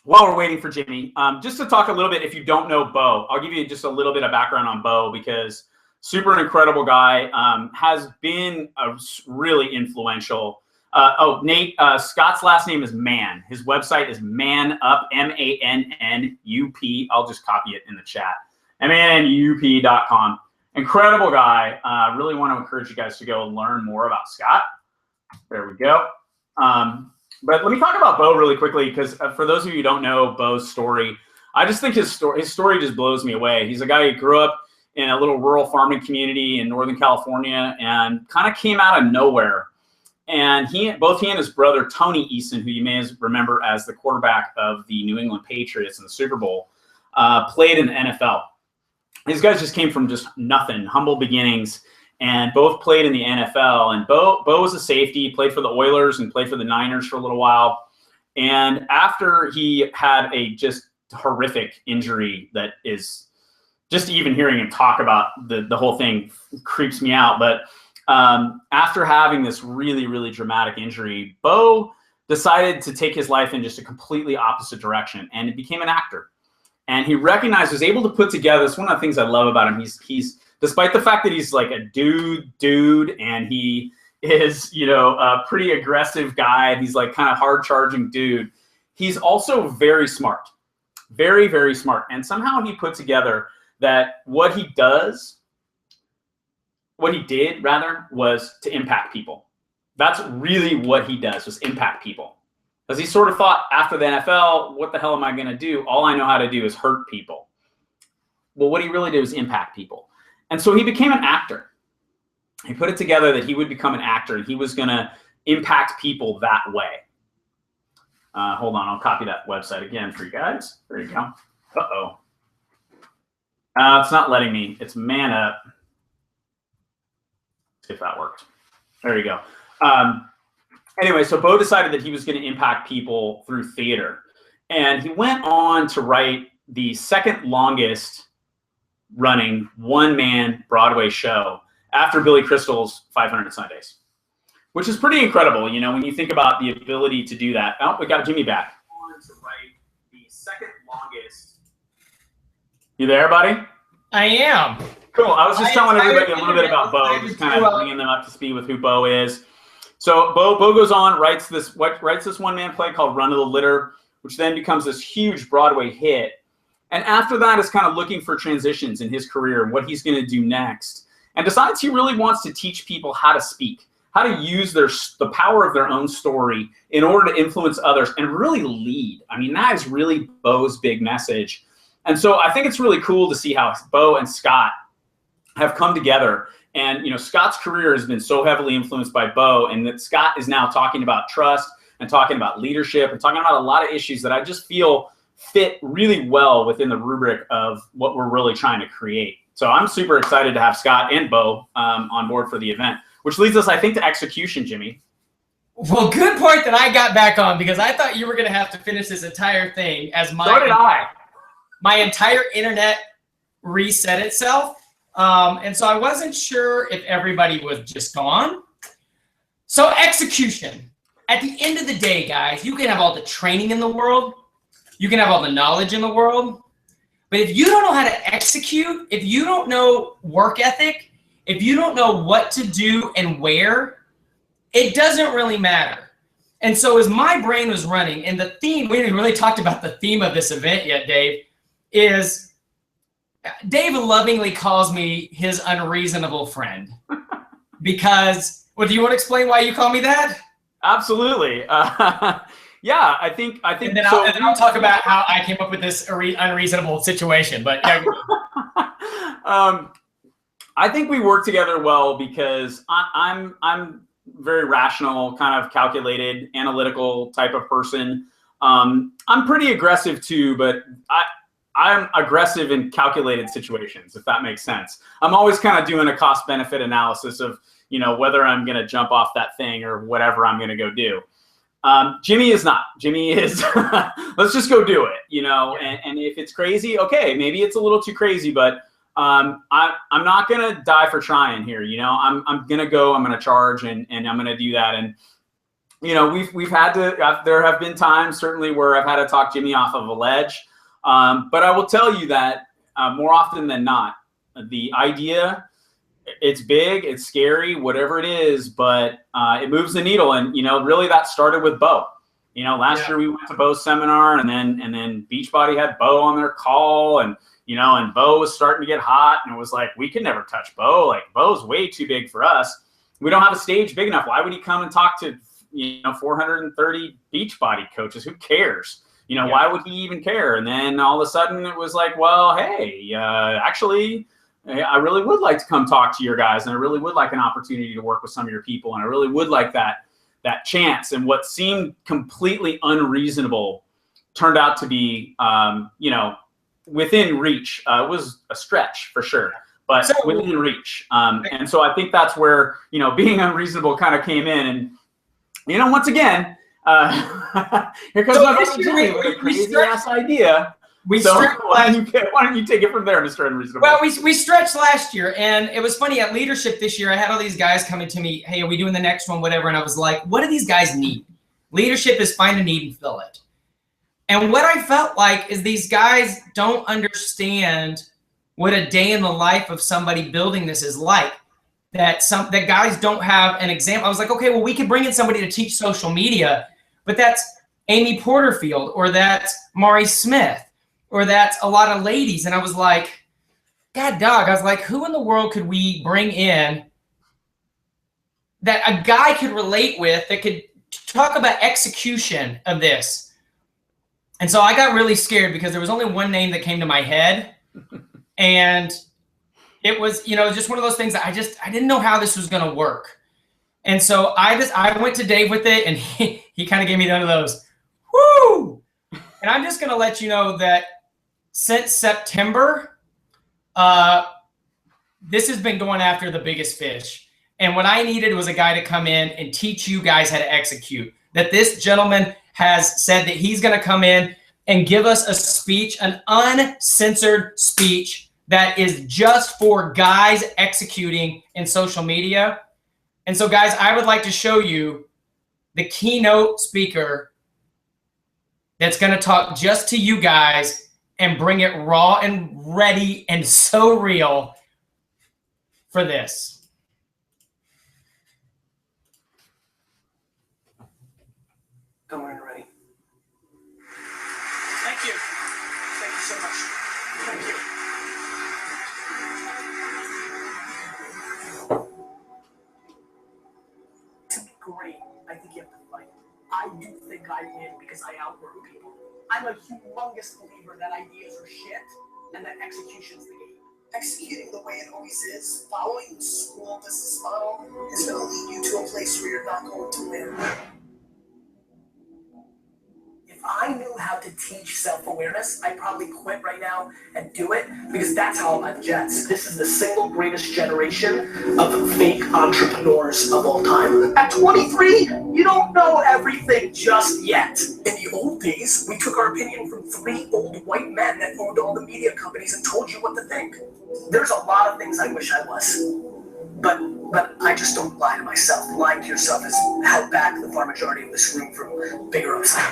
Speaker 3: While we're waiting for Jimmy, just to talk a little bit, if you don't know Bo, I'll give you just a little bit of background on Bo, because super incredible guy, has been a really influential. Nate, Scott's last name is Mann. His website is Mannup, MANNUP. I'll just copy it in the chat. MANNUP.com. Incredible guy. Really want to encourage you guys to go learn more about Scott. There we go. But let me talk about Bo really quickly, because for those of you who don't know Bo's story, I just think his story just blows me away. He's a guy who grew up in a little rural farming community in Northern California and kind of came out of nowhere. And both he and his brother, Tony Eason, who you may remember as the quarterback of the New England Patriots in the Super Bowl, played in the NFL. These guys just came from just nothing, humble beginnings, and both played in the NFL. And Bo was a safety, played for the Oilers and played for the Niners for a little while. And after he had a just horrific injury that is just even hearing him talk about the whole thing creeps me out. But after having this really dramatic injury, Bo decided to take his life in just a completely opposite direction, and it became an actor. And he was able to put together, it's one of the things I love about him. He's despite the fact that he's like a dude, and he is, a pretty aggressive guy, and he's like kind of hard charging dude. He's also very smart, very smart. And somehow he put together that what he did was to impact people. That's really what he does, was impact people. Because he sort of thought after the NFL, what the hell am I going to do? All I know how to do is hurt people. Well, what he really did was impact people. And so he became an actor. He put it together that he would become an actor, and he was going to impact people that way. Hold on, I'll copy that website again for you guys. There you go. Uh-oh. It's not letting me. It's Mannup. Let's see if that worked. There you go. Anyway, so Bo decided that he was going to impact people through theater. And he went on to write the second longest running one-man Broadway show after Billy Crystal's 500 Sundays, which is pretty incredible, when you think about the ability to do that. Oh, we got Jimmy back. To write the second longest. You there, buddy?
Speaker 2: I am.
Speaker 3: Cool. I was just telling everybody a little bit about Bo, just kind of bringing them up to speed with who Bo is. So Bo goes on, writes this one-man play called Run to the Litter, which then becomes this huge Broadway hit. And after that is kind of looking for transitions in his career and what he's going to do next, and decides he really wants to teach people how to speak, how to use the power of their own story in order to influence others and really lead. I mean, that is really Bo's big message. And so I think it's really cool to see how Bo and Scott have come together. And, Scott's career has been so heavily influenced by Bo, and that Scott is now talking about trust and talking about leadership and talking about a lot of issues that I just feel fit really well within the rubric of what we're really trying to create. So I'm super excited to have Scott and Bo on board for the event, which leads us, I think, to execution, Jimmy.
Speaker 2: Well, good point that I got back on, because I thought you were going to have to finish this entire thing as
Speaker 3: So did I.
Speaker 2: My entire internet reset itself. And so I wasn't sure if everybody was just gone. So execution. At the end of the day, guys, you can have all the training in the world. You can have all the knowledge in the world. But if you don't know how to execute, if you don't know work ethic, if you don't know what to do and where, it doesn't really matter. And so as my brain was running, and the theme, we haven't really talked about the theme of this event yet, Dave, is Dave lovingly calls me his unreasonable friend. Because, well, do you want to explain why you call me that?
Speaker 3: Absolutely. Yeah, I think.
Speaker 2: And then I'll talk about how I came up with this unreasonable situation. But yeah.
Speaker 3: I think we work together well because I'm very rational, kind of calculated, analytical type of person. I'm pretty aggressive too, but I'm aggressive in calculated situations, if that makes sense. I'm always kind of doing a cost-benefit analysis of, whether I'm going to jump off that thing or whatever I'm going to go do. Jimmy is not. Jimmy is, let's just go do it, and if it's crazy, okay, maybe it's a little too crazy, but I'm not going to die for trying here. I'm going to go, I'm going to charge and I'm going to do that. And, we've had to, there have been times certainly where I've had to talk Jimmy off of a ledge. But I will tell you that more often than not, the idea, it's big, it's scary, whatever it is, but it moves the needle. And, really that started with Bo. Last year we went to Bo's seminar and then Beachbody had Bo on their call and Bo was starting to get hot and it was like, we could never touch Bo. Like Bo's way too big for us. We don't have a stage big enough. Why would he come and talk to, 430 Beachbody coaches? Who cares? Why would he even care? And then all of a sudden it was like, well, hey, actually, I really would like to come talk to your guys. And I really would like an opportunity to work with some of your people. And I really would like that chance. And what seemed completely unreasonable turned out to be, within reach. It was a stretch for sure, but within reach. And so I think that's where, being unreasonable kind of came in. And, once again, here comes my buddy Jimmy with a crazy ass idea. Why don't you take it from there, Mr. Unreasonable?
Speaker 2: Well, we stretched last year, and it was funny at leadership this year. I had all these guys coming to me, hey, are we doing the next one, whatever? And I was like, what do these guys need? Leadership is find a need and fill it. And what I felt like is these guys don't understand what a day in the life of somebody building this is like. That guys don't have an example. I was like, okay, well, we could bring in somebody to teach social media, but that's Amy Porterfield, or that's Mari Smith, or that's a lot of ladies. And I was like, God dog, I was like, who in the world could we bring in that a guy could relate with, that could talk about execution of this? And so I got really scared because there was only one name that came to my head. And it was, just one of those things that I didn't know how this was going to work. And so I went to Dave with it, and he kind of gave me one of those, whoo! And I'm just going to let you know that since September, this has been going after the biggest fish. And what I needed was a guy to come in and teach you guys how to execute. That this gentleman has said that he's going to come in and give us a speech, an uncensored speech that is just for guys executing in social media. And so, guys, I would like to show you the keynote speaker that's going to talk just to you guys and bring it raw and ready and so real for this.
Speaker 9: Don't worry, ready. Thank you. Thank you so much. Thank you. To be great, I think you have to fight. I do think I win because I outwork people. I'm a humongous believer that ideas are shit and that execution's the game. Executing the way it always is, following the school business model, is going to lead you to a place where you're not going to win. If I knew how to teach self-awareness, I'd probably quit right now and do it, because that's how I'm at Jets. This is the single greatest generation of fake entrepreneurs of all time. At 23, you don't know everything just yet. In the old days, we took our opinion from 3 old white men that owned all the media companies and told you what to think. There's a lot of things I wish I was, but I just don't lie to myself. Lying to yourself has held back the far majority of this room from bigger upside.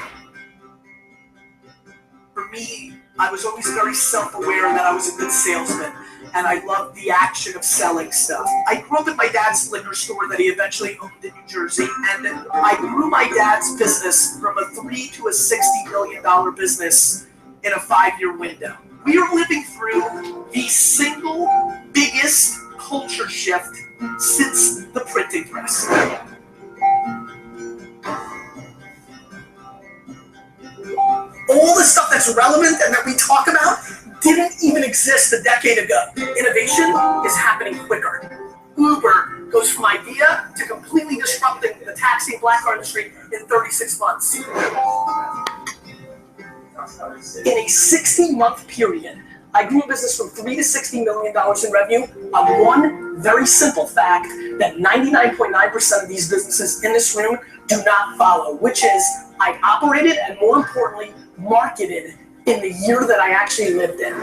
Speaker 9: For me, I was always very self-aware that I was a good salesman, and I loved the action of selling stuff. I grew up in my dad's liquor store that he eventually owned in New Jersey, and I grew my dad's business from a $3 to a $60 million business in a 5-year window. We are living through the single biggest culture shift since the printing press. All the stuff that's relevant and that we talk about didn't even exist a decade ago. Innovation is happening quicker. Uber goes from idea to completely disrupting the taxi and black car industry in 36 months. In a 60-month period, I grew a business from $3 to $60 million in revenue on one very simple fact that 99.9% of these businesses in this room do not follow, which is I operated and, more importantly, marketed in the year that I actually lived in.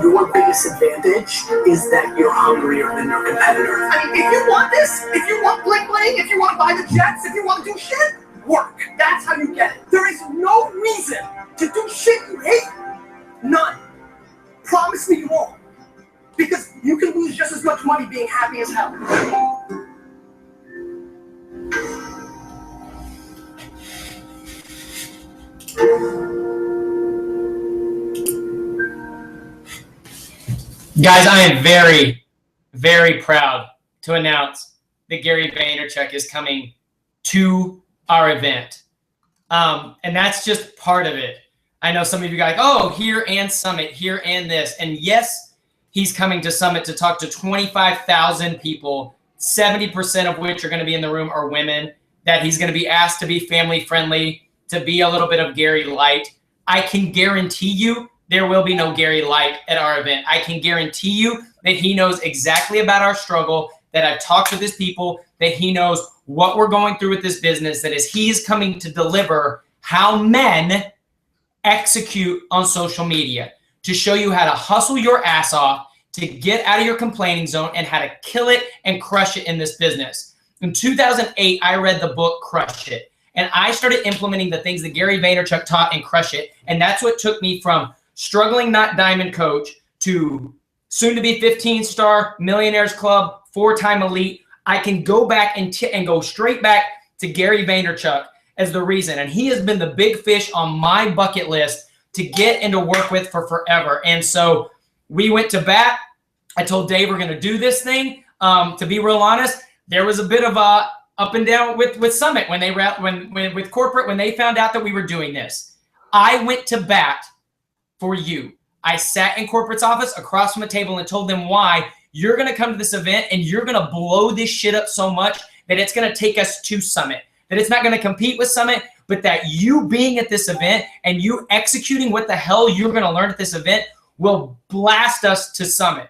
Speaker 9: Your biggest advantage is that you're hungrier than your competitor. I mean, if you want this, if you want bling bling, if you want to buy the jets, if you want to do shit, work. That's how you get it. There is no reason to do shit you hate. None. Promise me you won't. Because you can lose just as much money being happy as hell.
Speaker 2: Guys, I am very, very proud to announce that Gary Vaynerchuk is coming to our event. And that's just part of it. I know some of you guys, oh, here and Summit, here and this. And yes, he's coming to Summit to talk to 25,000 people, 70% of which are going to be in the room are women, that he's going to be asked to be family friendly, to be a little bit of Gary Light. I can guarantee you there will be no Gary Light at our event. I can guarantee you that he knows exactly about our struggle, that I've talked with his people, that he knows what we're going through with this business, that is he's coming to deliver how men execute on social media, to show you how to hustle your ass off, to get out of your complaining zone, and how to kill it and crush it in this business. In 2008, I read the book Crush It, and I started implementing the things that Gary Vaynerchuk taught in Crush It, and that's what took me from struggling not diamond coach to soon to be 15-star Millionaires Club, 4-time elite. I can go back and go straight back to Gary Vaynerchuk as the reason. And he has been the big fish on my bucket list to get and to work with for forever. And so we went to bat. I told Dave we're going to do this thing. To be real honest, there was a bit of a up and down with Summit when with corporate when they found out that we were doing this. I went to bat for you. I sat in corporate's office across from a table and told them why you're going to come to this event and you're going to blow this shit up so much that it's going to take us to Summit, that it's not going to compete with Summit, but that you being at this event and you executing what the hell you're going to learn at this event will blast us to Summit.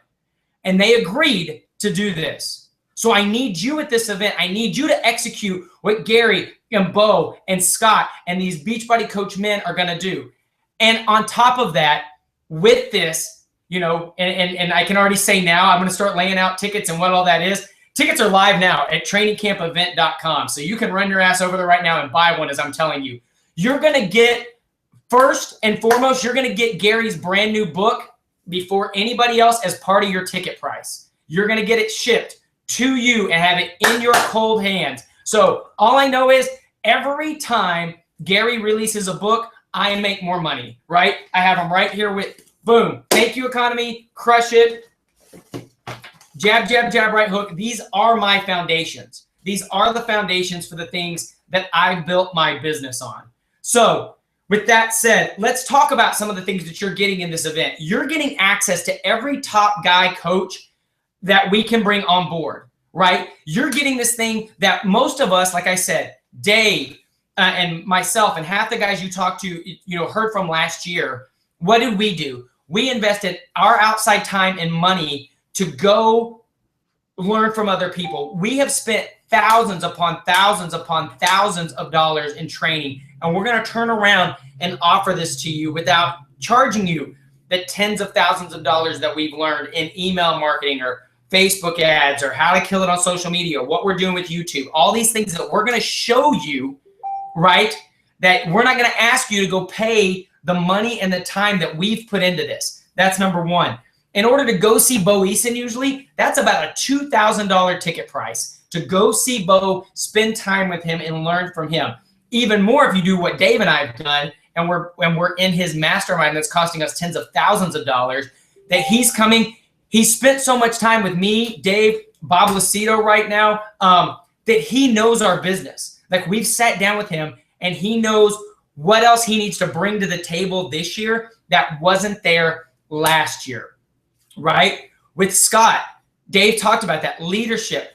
Speaker 2: And they agreed to do this. So I need you at this event. I need you to execute what Gary and Bo and Scott and these Beachbody coach men are going to do. And on top of that, with this, you know, and I can already say now, I'm going to start laying out tickets and what all that is. Tickets are live now at trainingcampevent.com. So you can run your ass over there right now and buy one, as I'm telling you. You're going to get, first and foremost, you're going to get Gary's brand new book before anybody else as part of your ticket price. You're going to get it shipped to you and have it in your cold hands. So all I know is every time Gary releases a book, I make more money, right? I have them right here with, boom, thank you economy, Crush It, jab, jab, jab, right hook. These are my foundations. These are the foundations for the things that I built my business on. So with that said, let's talk about some of the things that you're getting in this event. You're getting access to every top guy coach that we can bring on board, right? You're getting this thing that most of us, like I said, Dave, and myself and half the guys you talked to, you know, heard from last year. What did we do? We invested our outside time and money to go learn from other people. We have spent thousands upon thousands upon thousands of dollars in training, and we're going to turn around and offer this to you without charging you the tens of thousands of dollars that we've learned in email marketing or Facebook ads or how to kill it on social media, what we're doing with YouTube, all these things that we're going to show you, right? That we're not going to ask you to go pay the money and the time that we've put into this. That's number one. in order to go see Bo Eason usually, that's about a $2,000 ticket price to go see Bo, spend time with him, and learn from him. Even more if you do what Dave and I have done, and we're in his mastermind that's costing us tens of thousands of dollars, that he's coming. He spent so much time with me, Dave, Bob Lucido right now, that he knows our business. Like, we've sat down with him, and he knows what else he needs to bring to the table this year that wasn't there last year, right? With Scott, Dave talked about that. Leadership,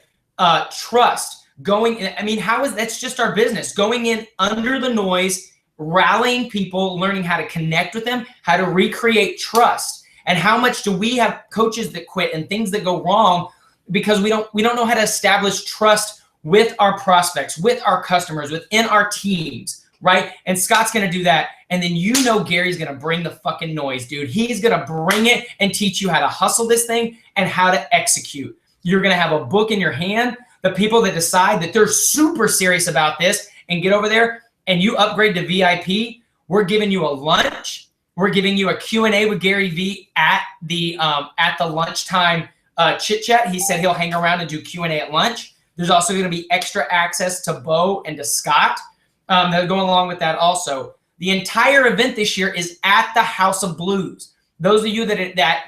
Speaker 2: trust, going in. I mean, that's just our business. Going in under the noise, rallying people, learning how to connect with them, how to recreate trust. And how much do we have coaches that quit and things that go wrong because we don't know how to establish trust with our prospects, with our customers, within our teams, right? And Scott's going to do that. And then Gary's going to bring the fucking noise, dude. He's going to bring it and teach you how to hustle this thing and how to execute. You're going to have a book in your hand. The people that decide that they're super serious about this and get over there and you upgrade to VIP, we're giving you a lunch. We're giving you a Q&A with Gary Vee at the lunchtime chit chat. He said he'll hang around and do Q&A at lunch. There's also going to be extra access to Bo and to Scott that are going along with that also. The entire event this year is at the House of Blues. Those of you that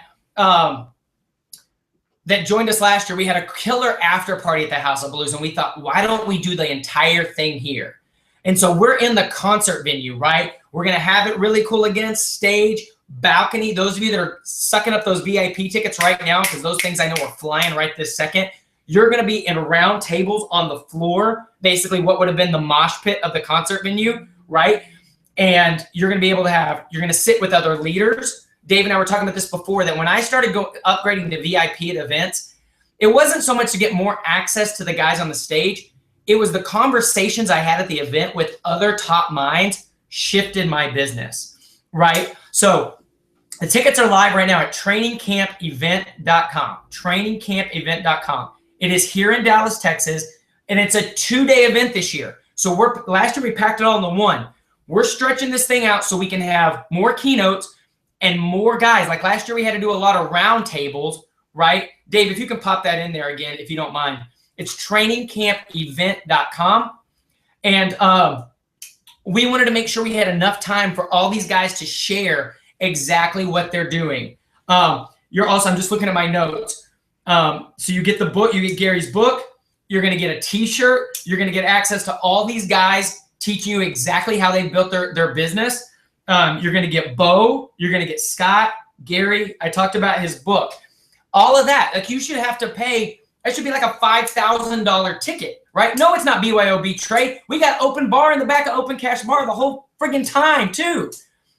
Speaker 2: joined us last year, we had a killer after party at the House of Blues, and we thought, why don't we do the entire thing here? And so we're in the concert venue, right? We're going to have it really cool again, stage, balcony. Those of you that are sucking up those VIP tickets right now, because those things I know are flying right this second, you're going to be in round tables on the floor, basically what would have been the mosh pit of the concert venue, right? And you're going to be able to you're going to sit with other leaders. Dave and I were talking about this before, that when I started upgrading to VIP at events, it wasn't so much to get more access to the guys on the stage. It was the conversations I had at the event with other top minds shifted my business, right? So the tickets are live right now at trainingcampevent.com, trainingcampevent.com. It is here in Dallas, Texas, and it's a 2-day event this year. So last year we packed it all into one. We're stretching this thing out so we can have more keynotes and more guys. Like last year we had to do a lot of round tables, right? Dave, if you can pop that in there again, if you don't mind. It's trainingcampevent.com. And we wanted to make sure we had enough time for all these guys to share exactly what they're doing. I'm just looking at my notes. So you get the book, you get Gary's book, you're going to get a t-shirt, you're going to get access to all these guys teaching you exactly how they built their business. You're going to get Bo, you're going to get Scott, Gary. I talked about his book. All of that, like you should have to pay. That should be like a $5,000 ticket, right? No, it's not BYOB trade. We got open bar in the back of Open Cash Bar the whole friggin' time too,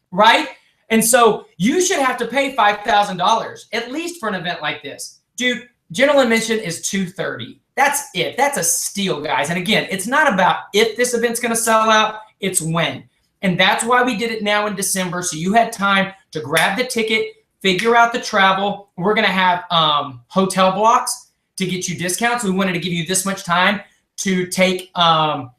Speaker 2: right? And so you should have to pay $5,000 at least for an event like this. Dude, general admission is $230. That's it. That's a steal, guys. And again, it's not about if this event's going to sell out, it's when. And that's why we did it now in December. So you had time to grab the ticket, figure out the travel. We're going to have hotel blocks to get you discounts. We wanted to give you this much time to take to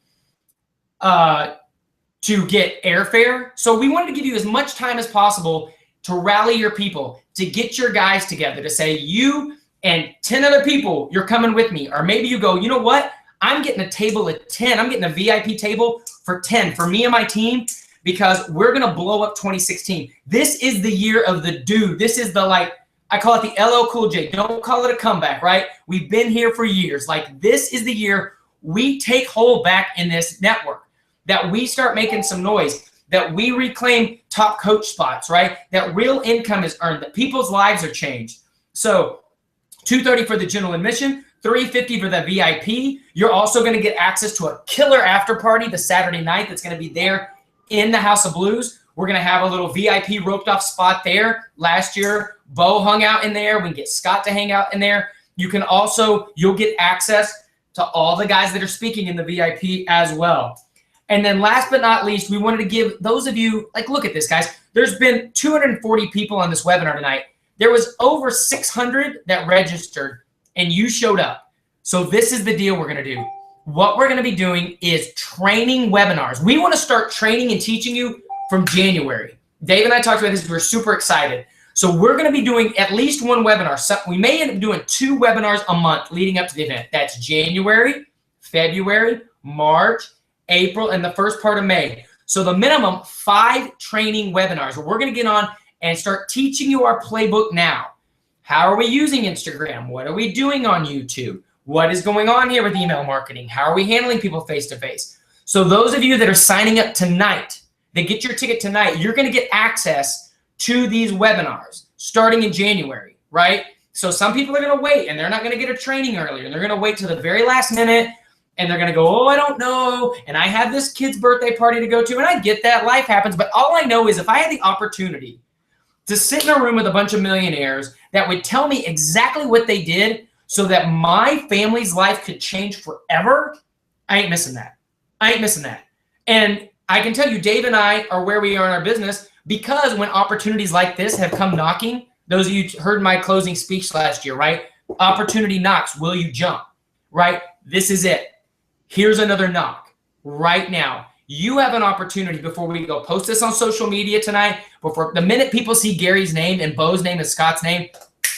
Speaker 2: get airfare. So we wanted to give you as much time as possible to rally your people, to get your guys together, to say you and 10 other people, you're coming with me. Or maybe you go, you know what? I'm getting a table at 10. I'm getting a VIP table for 10 for me and my team, because we're going to blow up 2016. This is the year of the dude. This is the I call it the LL Cool J. Don't call it a comeback, right? We've been here for years. Like, this is the year we take hold back in this network, that we start making some noise, that we reclaim top coach spots, right? That real income is earned, that people's lives are changed. So $230 for the general admission, $350 for the VIP. You're also going to get access to a killer after party the Saturday night that's going to be there in the House of Blues. We're going to have a little VIP roped off spot there. Last year, Bo hung out in there. We can get Scott to hang out in there. You can also, you'll get access to all the guys that are speaking in the VIP as well. And then last but not least, we wanted to give those of you, look at this, guys. There's been 240 people on this webinar tonight. There was over 600 that registered, and you showed up. So this is the deal we're going to do. What we're going to be doing is training webinars. We want to start training and teaching you from January. Dave and I talked about this. We're super excited. So we're going to be doing at least one webinar. So we may end up doing 2 webinars a month leading up to the event. That's January, February, March, April, and the first part of May. So the minimum 5 training webinars where we're going to get on and start teaching you our playbook now. How are we using Instagram? What are we doing on YouTube? What is going on here with email marketing? How are we handling people face-to-face? So those of you that are signing up tonight, that get your ticket tonight, you're going to get access to these webinars starting in January, right? So some people are going to wait and they're not going to get a training earlier. And they're going to wait till the very last minute and they're going to go, oh, I don't know. And I have this kid's birthday party to go to. And I get that, life happens. But all I know is if I had the opportunity to sit in a room with a bunch of millionaires that would tell me exactly what they did so that my family's life could change forever, I ain't missing that. I ain't missing that. And I can tell you, Dave and I are where we are in our business because when opportunities like this have come knocking, those of you heard my closing speech last year, right? Opportunity knocks, will you jump, right? This is it. Here's another knock right now. You have an opportunity before we go post this on social media tonight. Before the minute people see Gary's name and Bo's name and Scott's name,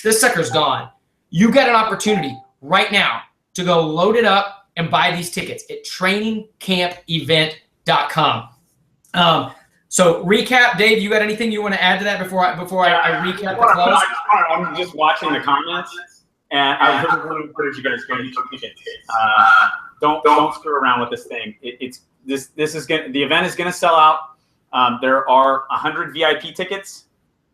Speaker 2: this sucker's gone. You got an opportunity right now to go load it up and buy these tickets at trainingcampevent.com. So recap, Dave, you got anything you want to add to that before I recap the close?
Speaker 3: I'm just watching the comments, and I really want to encourage you guys to go get your tickets. Don't screw around with this thing. The event is gonna sell out. There are 100 VIP tickets.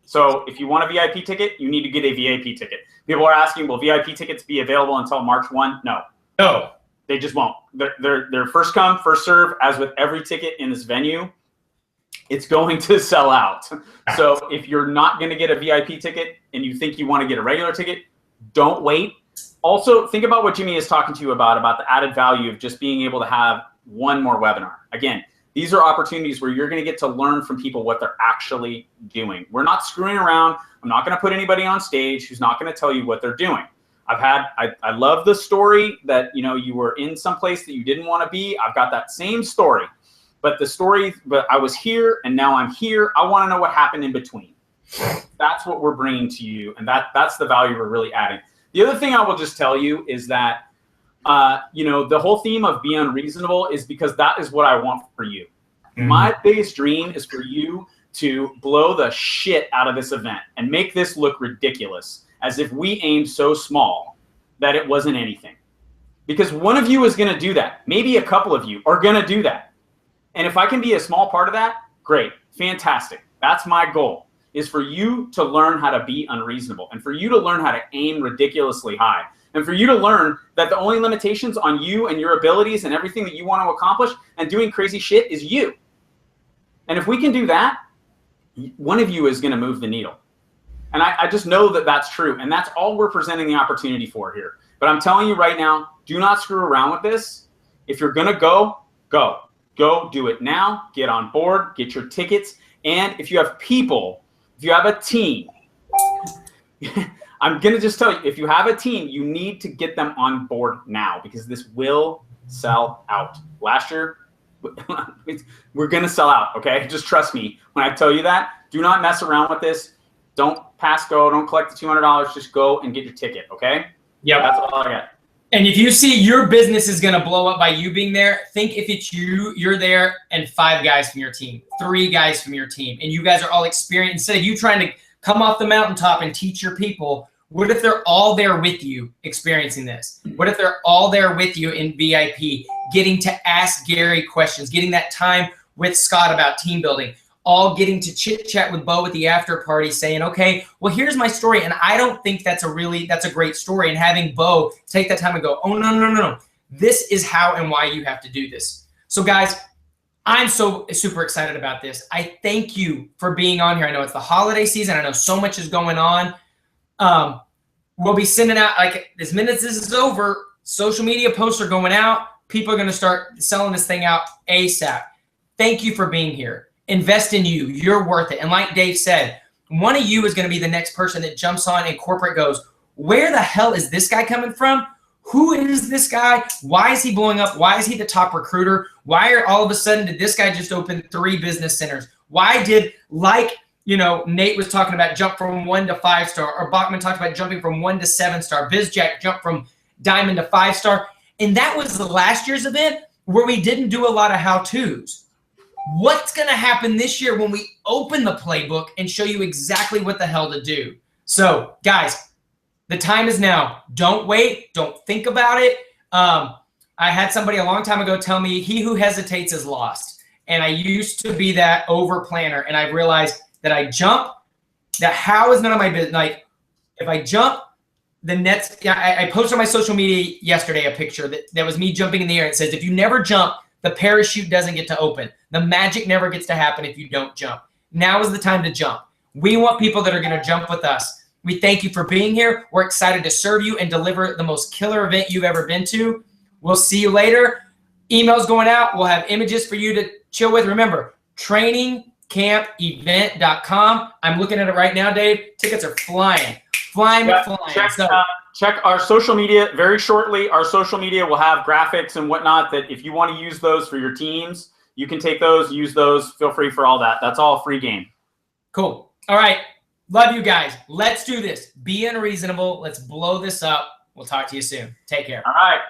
Speaker 3: So if you want a VIP ticket, you need to get a VIP ticket. People are asking, will VIP tickets be available until March 1? No, they just won't. They're first come, first serve. As with every ticket in this venue, it's going to sell out. So if you're not going to get a VIP ticket and you think you want to get a regular ticket, don't wait. Also, think about what Jimmy is talking to you about the added value of just being able to have one more webinar. Again, these are opportunities where you're going to get to learn from people what they're actually doing. We're not screwing around. I'm not going to put anybody on stage who's not going to tell you what they're doing. I love the story that, you were in some place that you didn't want to be. I've got that same story. But I was here and now I'm here. I want to know what happened in between. That's what we're bringing to you. And that's the value we're really adding. The other thing I will just tell you is that, the whole theme of be unreasonable is because that is what I want for you. Mm-hmm. My biggest dream is for you to blow the shit out of this event and make this look ridiculous as if we aimed so small that it wasn't anything. Because one of you is going to do that. Maybe a couple of you are going to do that. And if I can be a small part of that, great, fantastic. That's my goal, is for you to learn how to be unreasonable and for you to learn how to aim ridiculously high and for you to learn that the only limitations on you and your abilities and everything that you want to accomplish and doing crazy shit is you. And if we can do that, one of you is going to move the needle. And I just know that that's true. And that's all we're presenting the opportunity for here. But I'm telling you right now, do not screw around with this. If you're going to go, go. Go do it now. Get on board. Get your tickets. And if you have people, if you have a team, I'm going to just tell you, if you have a team, you need to get them on board now because this will sell out. Last year, we're going to sell out, okay? Just trust me when I tell you that. Do not mess around with this. Don't pass go. Don't collect the $200. Just go and get your ticket, okay?
Speaker 2: Yeah,
Speaker 3: that's all I got.
Speaker 2: And if you see your business is going to blow up by you being there, think if it's you're there and 5 guys from your team, 3 guys from your team, and you guys are all experienced. Instead of you trying to come off the mountaintop and teach your people, what if they're all there with you experiencing this? What if they're all there with you in VIP, getting to ask Gary questions, getting that time with Scott about team building, all getting to chit chat with Bo at the after party saying, okay, well, here's my story. And I don't think that's a great story. And having Bo take that time and go, oh, no. This is how and why you have to do this. So guys, I'm so super excited about this. I thank you for being on here. I know it's the holiday season. I know so much is going on. We'll be sending out, like, as minute as this is over, social media posts are going out. People are going to start selling this thing out ASAP. Thank you for being here. Invest in you. You're worth it. And like Dave said, one of you is going to be the next person that jumps on and corporate goes, where the hell is this guy coming from? Who is this guy? Why is he blowing up? Why is he the top recruiter? Why are all of a sudden did this guy just open 3 business centers? Why did, like You know, Nate was talking about jump from 1 to 5-star, or Bachman talked about jumping from 1 to 7-star. BizJack jumped from diamond to 5-star. And that was the last year's event where we didn't do a lot of how-tos. What's going to happen this year when we open the playbook and show you exactly what the hell to do? So, guys, the time is now. Don't wait. Don't think about it. I had somebody a long time ago tell me, he who hesitates is lost. And I used to be that over planner. And I realized that I jump, that how is none of my business. Like, if I jump, the nets, I posted on my social media yesterday a picture that was me jumping in the air. It says, if you never jump, the parachute doesn't get to open. The magic never gets to happen if you don't jump. Now is the time to jump. We want people that are going to jump with us. We thank you for being here. We're excited to serve you and deliver the most killer event you've ever been to. We'll see you later. Emails going out. We'll have images for you to chill with. Remember, trainingcampevent.com. I'm looking at it right now, Dave. Tickets are flying. Flying.
Speaker 3: Check our social media very shortly. Our social media will have graphics and whatnot that if you want to use those for your teams, you can take those, use those. Feel free for all that. That's all free game.
Speaker 2: Cool. All right. Love you guys. Let's do this. Be unreasonable. Let's blow this up. We'll talk to you soon. Take care.
Speaker 3: All right.